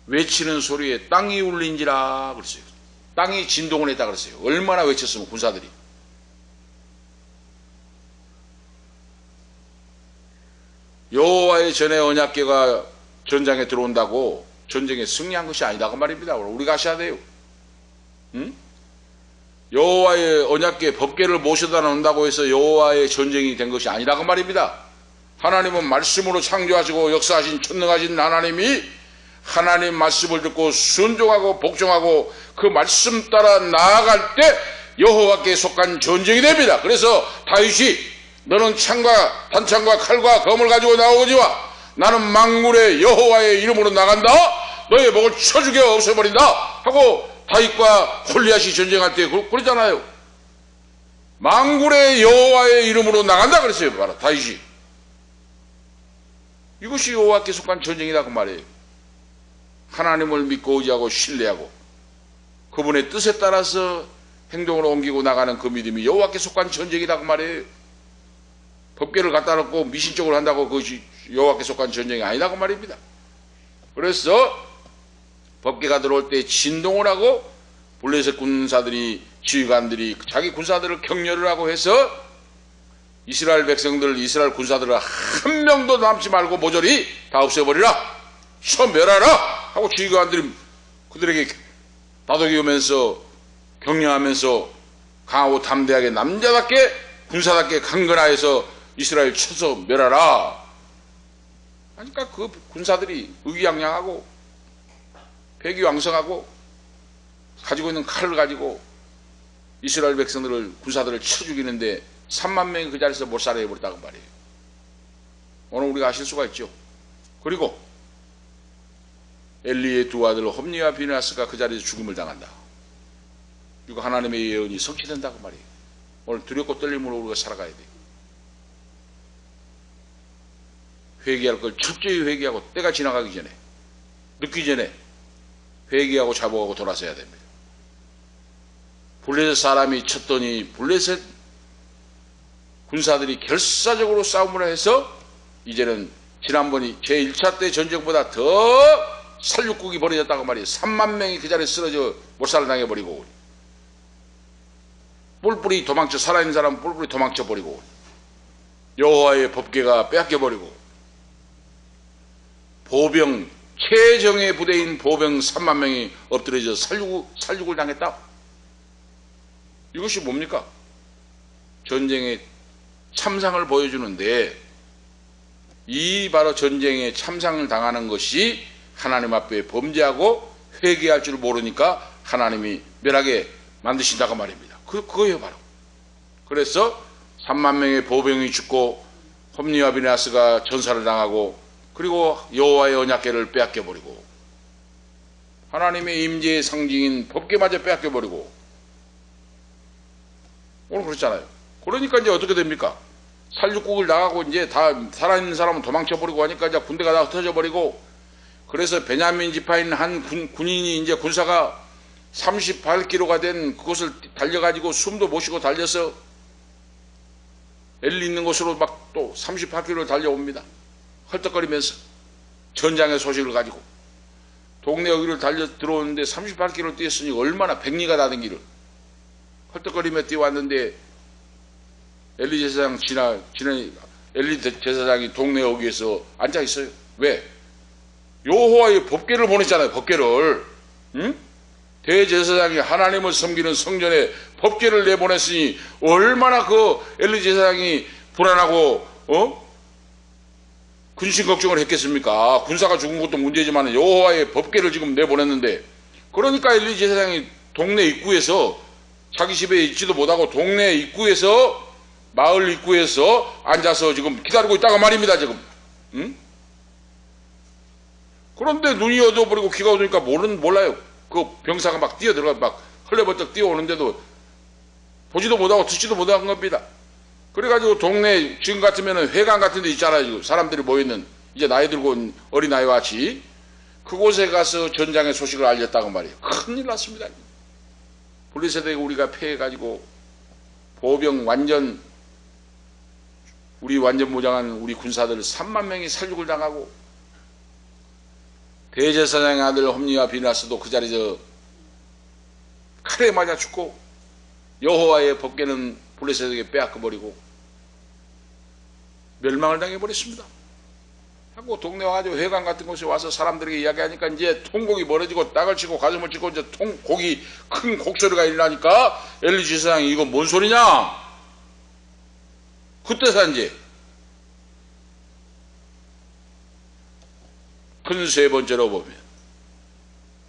외치는 소리에 땅이 울린지라 그랬어요. 땅이 진동을 했다 그랬어요. 얼마나 외쳤으면 군사들이. 여호와의 전에 언약궤가 전장에 들어온다고 전쟁에 승리한 것이 아니다고 말입니다. 우리가 아셔야 돼요. 여호와의 언약궤 법궤를 모셔다 놓는다고 해서 여호와의 전쟁이 된 것이 아니라고 말입니다. 하나님은 말씀으로 창조하시고 역사하신 전능하신 하나님이 하나님 말씀을 듣고 순종하고 복종하고 그 말씀 따라 나아갈 때 여호와께 속한 전쟁이 됩니다. 그래서 다윗이 너는 창과 단창과 칼과 검을 가지고 나오거니와 나는 만군의 여호와의 이름으로 나간다. 너의 목을 쳐 죽여 없애버린다 하고 다윗과 골리앗이 전쟁할 때 그러잖아요. 만군의 여호와의 이름으로 나간다 그랬어요. 바로 다윗이. 이것이 여호와께 속한 전쟁이라고 말해요. 하나님을 믿고 의지하고 신뢰하고 그분의 뜻에 따라서 행동으로 옮기고 나가는 그 믿음이 여호와께 속한 전쟁이다 그 말이에요. 법궤를 갖다 놓고 미신적으로 한다고 그것이 여호와께 속한 전쟁이 아니다 그 말입니다. 그래서 법궤가 들어올 때 진동을 하고 블레셋 군사들이 지휘관들이 자기 군사들을 격려를 하고 해서 이스라엘 백성들 이스라엘 군사들을 한 명도 남지 말고 모조리 다 없애버리라 멸하라 하고 지휘관들이 그들에게 다독이면서 격려하면서 강하고 담대하게 남자답게 군사답게 강건하여서 이스라엘 쳐서 멸하라. 그러니까 그 군사들이 의기양양하고 패기왕성하고 가지고 있는 칼을 가지고 이스라엘 백성들을 군사들을 쳐 죽이는데 3만 명이 그 자리에서 못 살아 해버렸다고 말이에요. 오늘 우리가 아실 수가 있죠. 그리고 엘리의 두 아들 홈니와 비느하스가 그 자리에서 죽음을 당한다. 이거 하나님의 예언이 성취된다고 말이에요. 오늘 두렵고 떨림으로 우리가 살아가야 돼요. 회개할 걸 철저히 회개하고 때가 지나가기 전에 늦기 전에 회개하고 자복하고 돌아서야 됩니다. 블레셋 사람이 쳤더니 블레셋 군사들이 결사적으로 싸움을 해서 이제는 지난번이 제1차 때 전쟁보다 더 살육국이 벌어졌다고 말이에요. 3만 명이 그 자리에 쓰러져 몰살당해버리고 뿔뿔이 도망쳐 살아있는 사람은 뿔뿔이 도망쳐버리고 여호와의 법궤가 빼앗겨버리고 보병 최정예 부대인 보병 3만 명이 엎드려져 살육을 당했다. 이것이 뭡니까? 전쟁의 참상을 보여주는데 이 바로 전쟁의 참상을 당하는 것이 하나님 앞에 범죄하고 회개할 줄 모르니까 하나님이 멸하게 만드신다고 말입니다. 그거예요 바로. 그래서 3만 명의 보병이 죽고 홈니와 비느하스가 전사를 당하고 그리고 여호와의 언약궤를 빼앗겨버리고 하나님의 임재의 상징인 법궤마저 빼앗겨버리고 오늘 그렇잖아요. 그러니까 이제 어떻게 됩니까? 살육국을 나가고 이제 다 살아있는 사람은 도망쳐버리고 하니까 이제 군대가 다 흩어져버리고 그래서 베냐민 지파인 한 군인이 이제 군사가 38km가 된 그곳을 달려가지고 숨도 못 쉬고 달려서 엘리 있는 곳으로 막 또 38km 달려옵니다. 헐떡거리면서 전장의 소식을 가지고 동네 여기를 달려 들어오는데 38km 뛰었으니 얼마나 백리가 다된 길을 헐떡거리며 뛰어왔는데 엘리 제사장 엘리 제사장이 동네 여기에서 앉아 있어요. 왜? 여호와의 법궤를 보냈잖아요. 법궤를. 응? 대제사장이 하나님을 섬기는 성전에 법궤를 내보냈으니 얼마나 그 엘리 제사장이 불안하고 근심 걱정을 했겠습니까? 군사가 죽은 것도 문제지만 여호와의 법궤를 지금 내보냈는데 그러니까 엘리 제사장이 동네 입구에서 자기 집에 있지도 못하고 동네 입구에서 마을 입구에서 앉아서 지금 기다리고 있다가 말입니다. 지금. 응? 그런데 눈이 어두워버리고 귀가 어두우니까 몰라요. 그 병사가 막 뛰어들어가 막 헐레벌떡 뛰어오는데도 보지도 못하고 듣지도 못한 겁니다. 그래가지고 동네 지금 같으면 회관 같은 데 있잖아요. 지금 사람들이 모여있는 이제 나이 들고 어린아이와 같이 그곳에 가서 전장의 소식을 알렸다고 말이에요. 큰일 났습니다. 블레셋에 우리가 패해가지고 보병 우리 완전 무장한 우리 군사들 3만 명이 살육을 당하고 대제사장의 아들 홈니와 비느하스도 그 자리에서 칼에 맞아 죽고 여호와의 법궤는 블레셋에게 빼앗겨버리고 멸망을 당해버렸습니다. 하고 동네 와가지고 회관 같은 곳에 와서 사람들에게 이야기하니까 이제 통곡이 멀어지고 땅을 치고 가슴을 치고 이제 큰 곡소리가 일어나니까 엘리 제사장이 이거 뭔 소리냐? 그때서 이제 큰 세 번째로 보면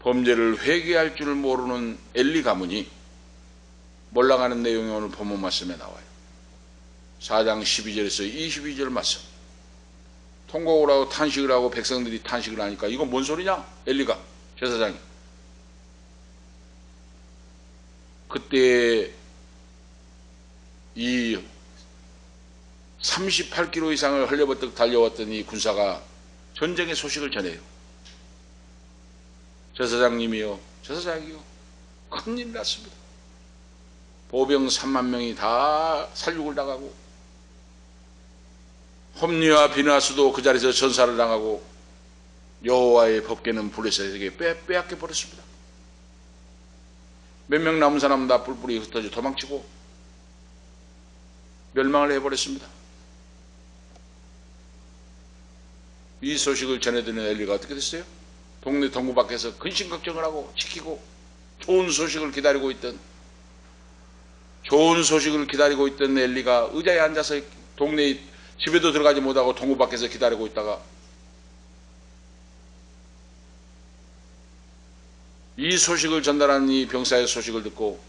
범죄를 회개할 줄 모르는 엘리 가문이 몰락하는 내용이 오늘 본문 말씀에 나와요. 4장 12절에서 22절 말씀. 통곡을 하고 탄식을 하고 백성들이 탄식을 하니까 이건 뭔 소리냐? 엘리가 제사장이. 그때 이 38km 이상을 헐레벌떡 달려왔던 이 군사가 전쟁의 소식을 전해요. 제사장님이요, 제사장이요. 큰일 났습니다. 보병 3만 명이 다 살육을 당하고 홈리와 비느하스도 그 자리에서 전사를 당하고 여호와의 법궤는 블레셋에게 빼앗겨 버렸습니다. 몇 명 남은 사람은 다 뿔뿔이 흩어져 도망치고 멸망을 해버렸습니다. 이 소식을 전해드리는 엘리가 어떻게 됐어요? 동네 동구 밖에서 근심 걱정을 하고 지키고 좋은 소식을 기다리고 있던 엘리가 의자에 앉아서 동네 집에도 들어가지 못하고 동구 밖에서 기다리고 있다가 이 소식을 전달하는 이 병사의 소식을 듣고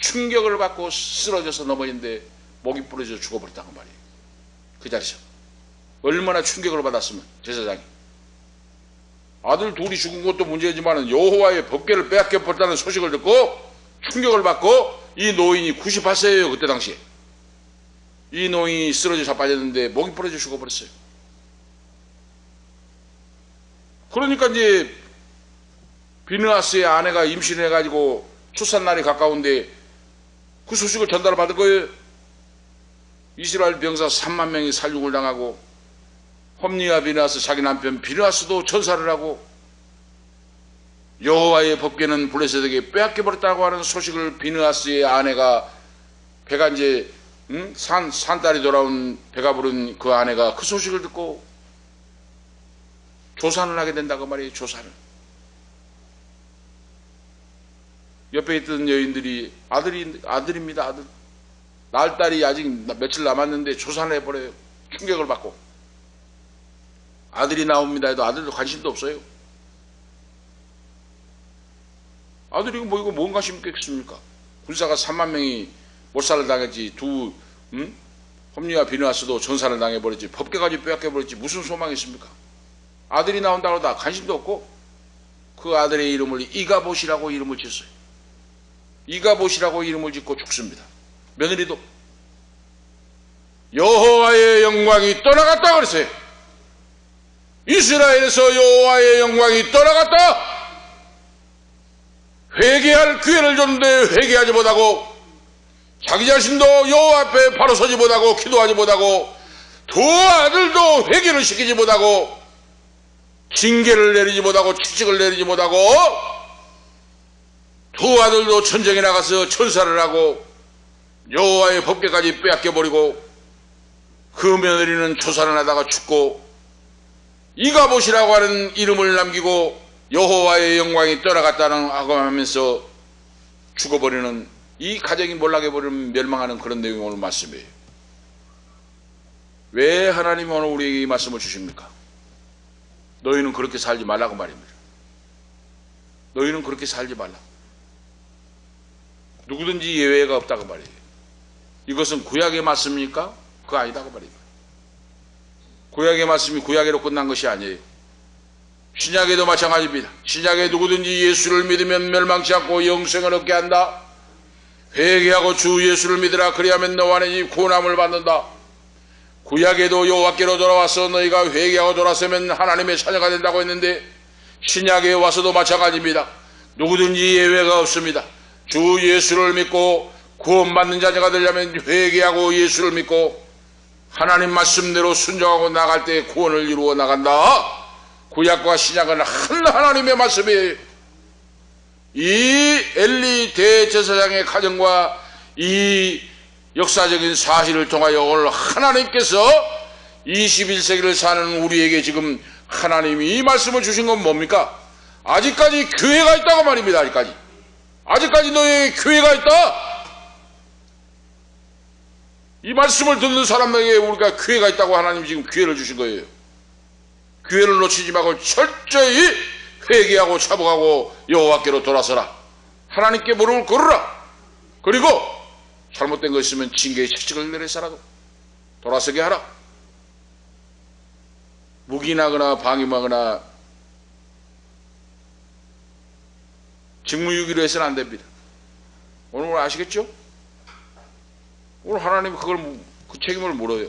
충격을 받고 쓰러져서 넘어졌는데 목이 부러져 죽어버렸다고 말이에요. 그 자리에서 얼마나 충격을 받았으면 제사장이 아들 둘이 죽은 것도 문제지만 여호와의 법궤를 빼앗겨 버렸다는 소식을 듣고 충격을 받고 이 노인이 98세예요. 그때 당시에 이 노인이 쓰러져 자빠졌는데 목이 부러져 죽어버렸어요. 그러니까 이제 비느하스의 아내가 임신해가지고 출산날이 가까운데 그 소식을 전달을 받을 거예요. 이스라엘 병사 3만 명이 살육을 당하고 홈리와 비느하스 자기 남편 비느하스도 전사를 하고 여호와의 법궤는 블레셋에게 빼앗겨버렸다고 하는 소식을 비느하스의 아내가 배가 이제 산딸이 돌아온 배가 부른 그 아내가 그 소식을 듣고 조산을 하게 된다고 말이에요. 조산을. 옆에 있던 여인들이 아들입니다. 아들. 날딸이 아직 며칠 남았는데 조산을 해버려요. 충격을 받고. 아들이 나옵니다 해도 아들도 관심도 없어요. 아들이 뭐 이거 뭔 관심 있겠습니까? 군사가 3만 명이 몰살을 당했지 홈리와 비느하스도 전사를 당해버렸지 법궤까지 빼앗겨버렸지 무슨 소망이 있습니까? 아들이 나온다고 다 관심도 없고 그 아들의 이름을 이가봇이라고 이름을 지었어요. 이가봇이라고 이름을 짓고 죽습니다. 며느리도 여호와의 영광이 떠나갔다 그랬어요. 이스라엘에서 여호와의 영광이 떠나갔다. 회개할 기회를 줬는데 회개하지 못하고 자기 자신도 여호와 앞에 바로 서지 못하고 기도하지 못하고 두 아들도 회개를 시키지 못하고 징계를 내리지 못하고 추칙을 내리지 못하고 두 아들도 전쟁에 나가서 천사를 하고 여호와의 법궤까지 빼앗겨버리고 그 며느리는 조산을 하다가 죽고 이가봇이라고 하는 이름을 남기고 여호와의 영광이 떠나갔다는 하면서 죽어버리는 이 가정이 몰락해버리면 멸망하는 그런 내용이 오늘 말씀이에요. 왜 하나님이 오늘 우리에게 이 말씀을 주십니까? 너희는 그렇게 살지 말라고 말입니다. 너희는 그렇게 살지 말라. 누구든지 예외가 없다고 말이에요. 이것은 구약의 말씀입니까? 그거 아니다고 말입니다. 구약의 말씀이 구약으로 끝난 것이 아니에요. 신약에도 마찬가지입니다. 신약에 누구든지 예수를 믿으면 멸망치 않고 영생을 얻게 한다. 회개하고 주 예수를 믿으라. 그리하면 너와 내 집 구원함을 받는다. 구약에도 여호와께로 돌아와서 너희가 회개하고 돌아서면 하나님의 자녀가 된다고 했는데 신약에 와서도 마찬가지입니다. 누구든지 예외가 없습니다. 주 예수를 믿고 구원받는 자녀가 되려면 회개하고 예수를 믿고 하나님 말씀대로 순종하고 나갈 때 구원을 이루어 나간다. 구약과 신약은 한 하나님의 말씀이에요. 이 엘리 대제사장의 가정과 이 역사적인 사실을 통하여 오늘 하나님께서 21세기를 사는 우리에게 지금 하나님이 이 말씀을 주신 건 뭡니까? 아직까지 교회가 있다고 말입니다. 아직까지 너희에게 교회가 있다. 이 말씀을 듣는 사람에게 우리가 기회가 있다고 하나님이 지금 기회를 주신 거예요. 기회를 놓치지 말고 철저히 회개하고 차복하고 여호와께로 돌아서라. 하나님께 무릎을 꿇으라. 그리고 잘못된 거 있으면 징계의 책찍을 내리서라도 돌아서게 하라. 묵인하거나 방임하거나 직무유기로 해서는 안 됩니다. 오늘 아시겠죠? 오늘 하나님이 그 책임을 물어요.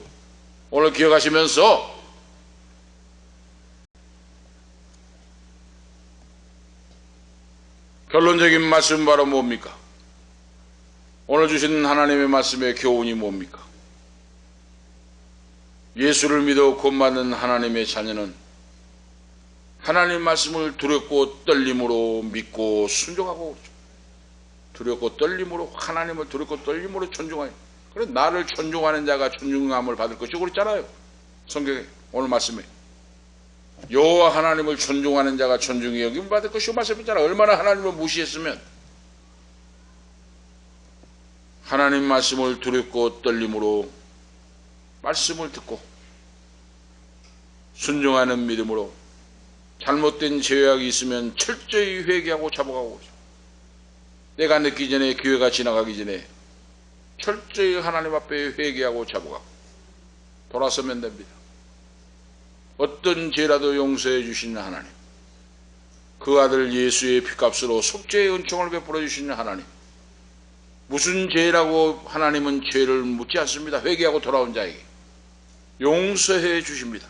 오늘 기억하시면서 결론 결론적인 말씀 바로 뭡니까? 오늘 주신 하나님의 말씀의 교훈이 뭡니까? 예수를 믿어 구원받는 하나님의 자녀는 하나님 말씀을 두렵고 떨림으로 믿고 순종하고, 두렵고 떨림으로, 하나님을 두렵고 떨림으로 존중하여, 그래 나를 존중하는 자가 존중함을 받을 것이고 그랬잖아요. 성경에 오늘 말씀에 여호와 하나님을 존중하는 자가 존중이 여김을 받을 것이고 말씀했잖아요. 얼마나 하나님을 무시했으면 하나님 말씀을 두렵고 떨림으로 말씀을 듣고 순종하는 믿음으로 잘못된 죄악이 있으면 철저히 회개하고 자복하고, 내가 늦기 전에, 기회가 지나가기 전에 철저히 하나님 앞에 회개하고 자복하고 돌아서면 됩니다. 어떤 죄라도 용서해 주시는 하나님, 그 아들 예수의 피값으로 속죄의 은총을 베풀어 주시는 하나님, 무슨 죄라고 하나님은 죄를 묻지 않습니다. 회개하고 돌아온 자에게 용서해 주십니다.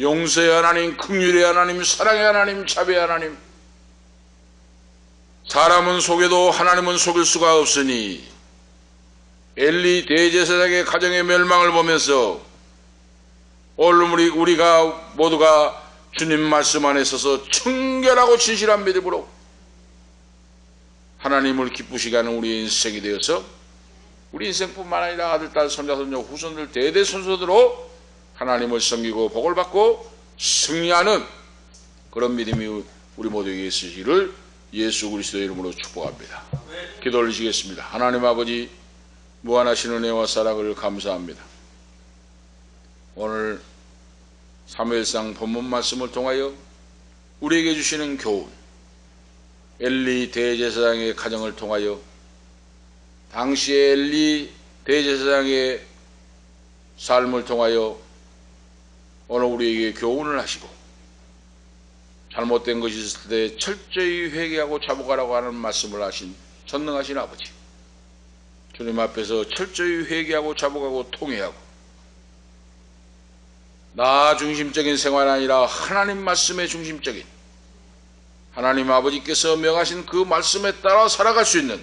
용서의 하나님, 긍휼의 하나님, 사랑의 하나님, 자비의 하나님. 사람은 속여도 하나님은 속일 수가 없으니 엘리 대제사장의 가정의 멸망을 보면서 오늘 우리가 모두가 주님 말씀 안에 서서 청결하고 진실한 믿음으로 하나님을 기쁘시게 하는 우리의 인생이 되어서 우리 인생뿐만 아니라 아들, 딸, 손자, 손녀, 후손들 대대손손으로 하나님을 섬기고 복을 받고 승리하는 그런 믿음이 우리 모두에게 있으시기를 예수 그리스도의 이름으로 축복합니다. 기도 올리시겠습니다. 하나님 아버지, 무한하신 은혜와 사랑을 감사합니다. 오늘 사무엘상 본문 말씀을 통하여 우리에게 주시는 교훈, 엘리 대제사장의 가정을 통하여 당시의 엘리 대제사장의 삶을 통하여 오늘 우리에게 교훈을 하시고, 잘못된 것이 있을 때 철저히 회개하고 자복하라고 하는 말씀을 하신 전능하신 아버지, 주님 앞에서 철저히 회개하고 자복하고 통회하고 나 중심적인 생활이 아니라 하나님 말씀의 중심적인, 하나님 아버지께서 명하신 그 말씀에 따라 살아갈 수 있는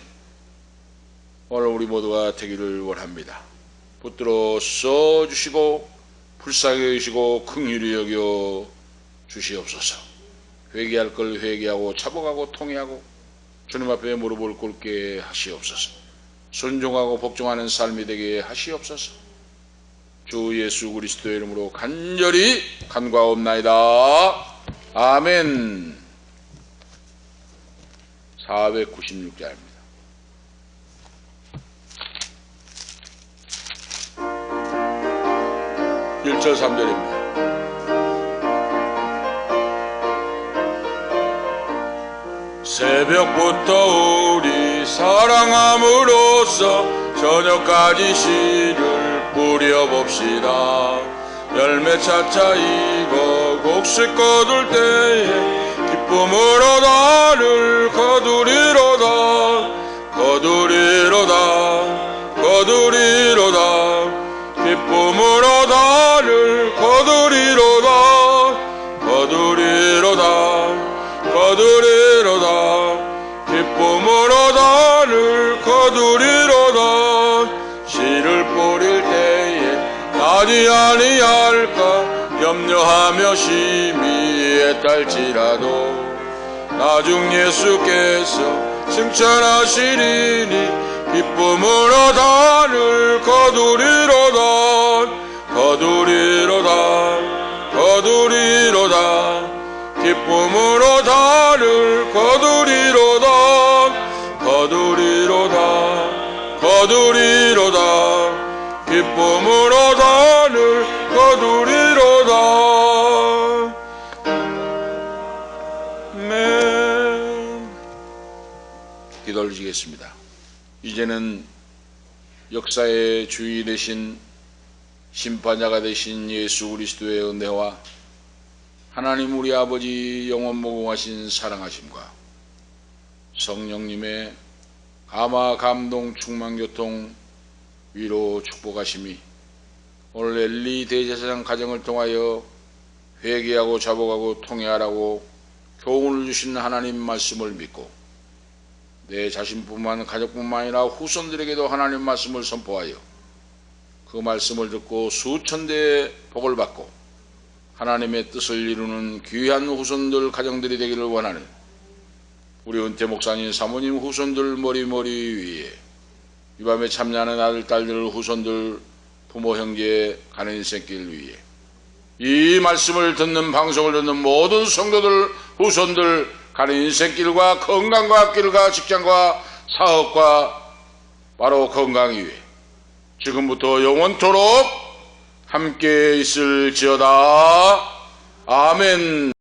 오늘 우리 모두가 되기를 원합니다. 붙들어 써주시고 불쌍히 여기시고 긍휼히 여겨 주시옵소서. 회개할 걸 회개하고 자복하고 통회하고 주님 앞에 무릎을 꿇게 하시옵소서. 순종하고 복종하는 삶이 되게 하시옵소서. 주 예수 그리스도의 이름으로 간절히 간구하옵나이다. 아멘. 496자입니다. 1절 3절입니다. 새벽부터 우리 사랑함으로써 저녁까지 씨를 뿌려봅시다. 열매 차차 익어 곡식 거둘 때에 기쁨으로 나를 거두리로다. 거두리로다. 거두리로다. 기쁨으로 나를 거두리로다. 거두리로다. 거두리로다. 기쁨으로 나를 거두리로다. 씨를 뿌릴 때에 나지 아니할까 염려하며 심히 애탈지라도 나중 예수께서 칭찬하시리니 기쁨으로 나를 거두리로다. 거두리로다. 거두리로다. 기쁨으로 나를 거두리로다. 거두리로다. 거두리로다. 기쁨으로 나를 거두리로다. 아멘. 기도 올리시겠습니다. 이제는 역사의 주인 되신 심판자가 되신 예수 그리스도의 은혜와 하나님 우리 아버지 영원무궁하신 사랑하심과 성령님의 감화 감동 충만 교통 위로 축복하심이 오늘 엘리 대제사장 가정을 통하여 회개하고 자복하고 통회하라고 교훈을 주신 하나님 말씀을 믿고 내 자신뿐만 가족뿐만 아니라 후손들에게도 하나님 말씀을 선포하여 그 말씀을 듣고 수천대의 복을 받고 하나님의 뜻을 이루는 귀한 후손들 가정들이 되기를 원하는 우리 은퇴 목사님 사모님 후손들 머리머리 위에 이 밤에 참여하는 아들 딸들 후손들 부모 형제 가는 인생길 위에 이 말씀을 듣는 방송을 듣는 모든 성도들 후손들 가는 인생길과 건강과 길과 직장과 사업과 바로 건강 위에 지금부터 영원토록 함께 있을지어다. 아멘.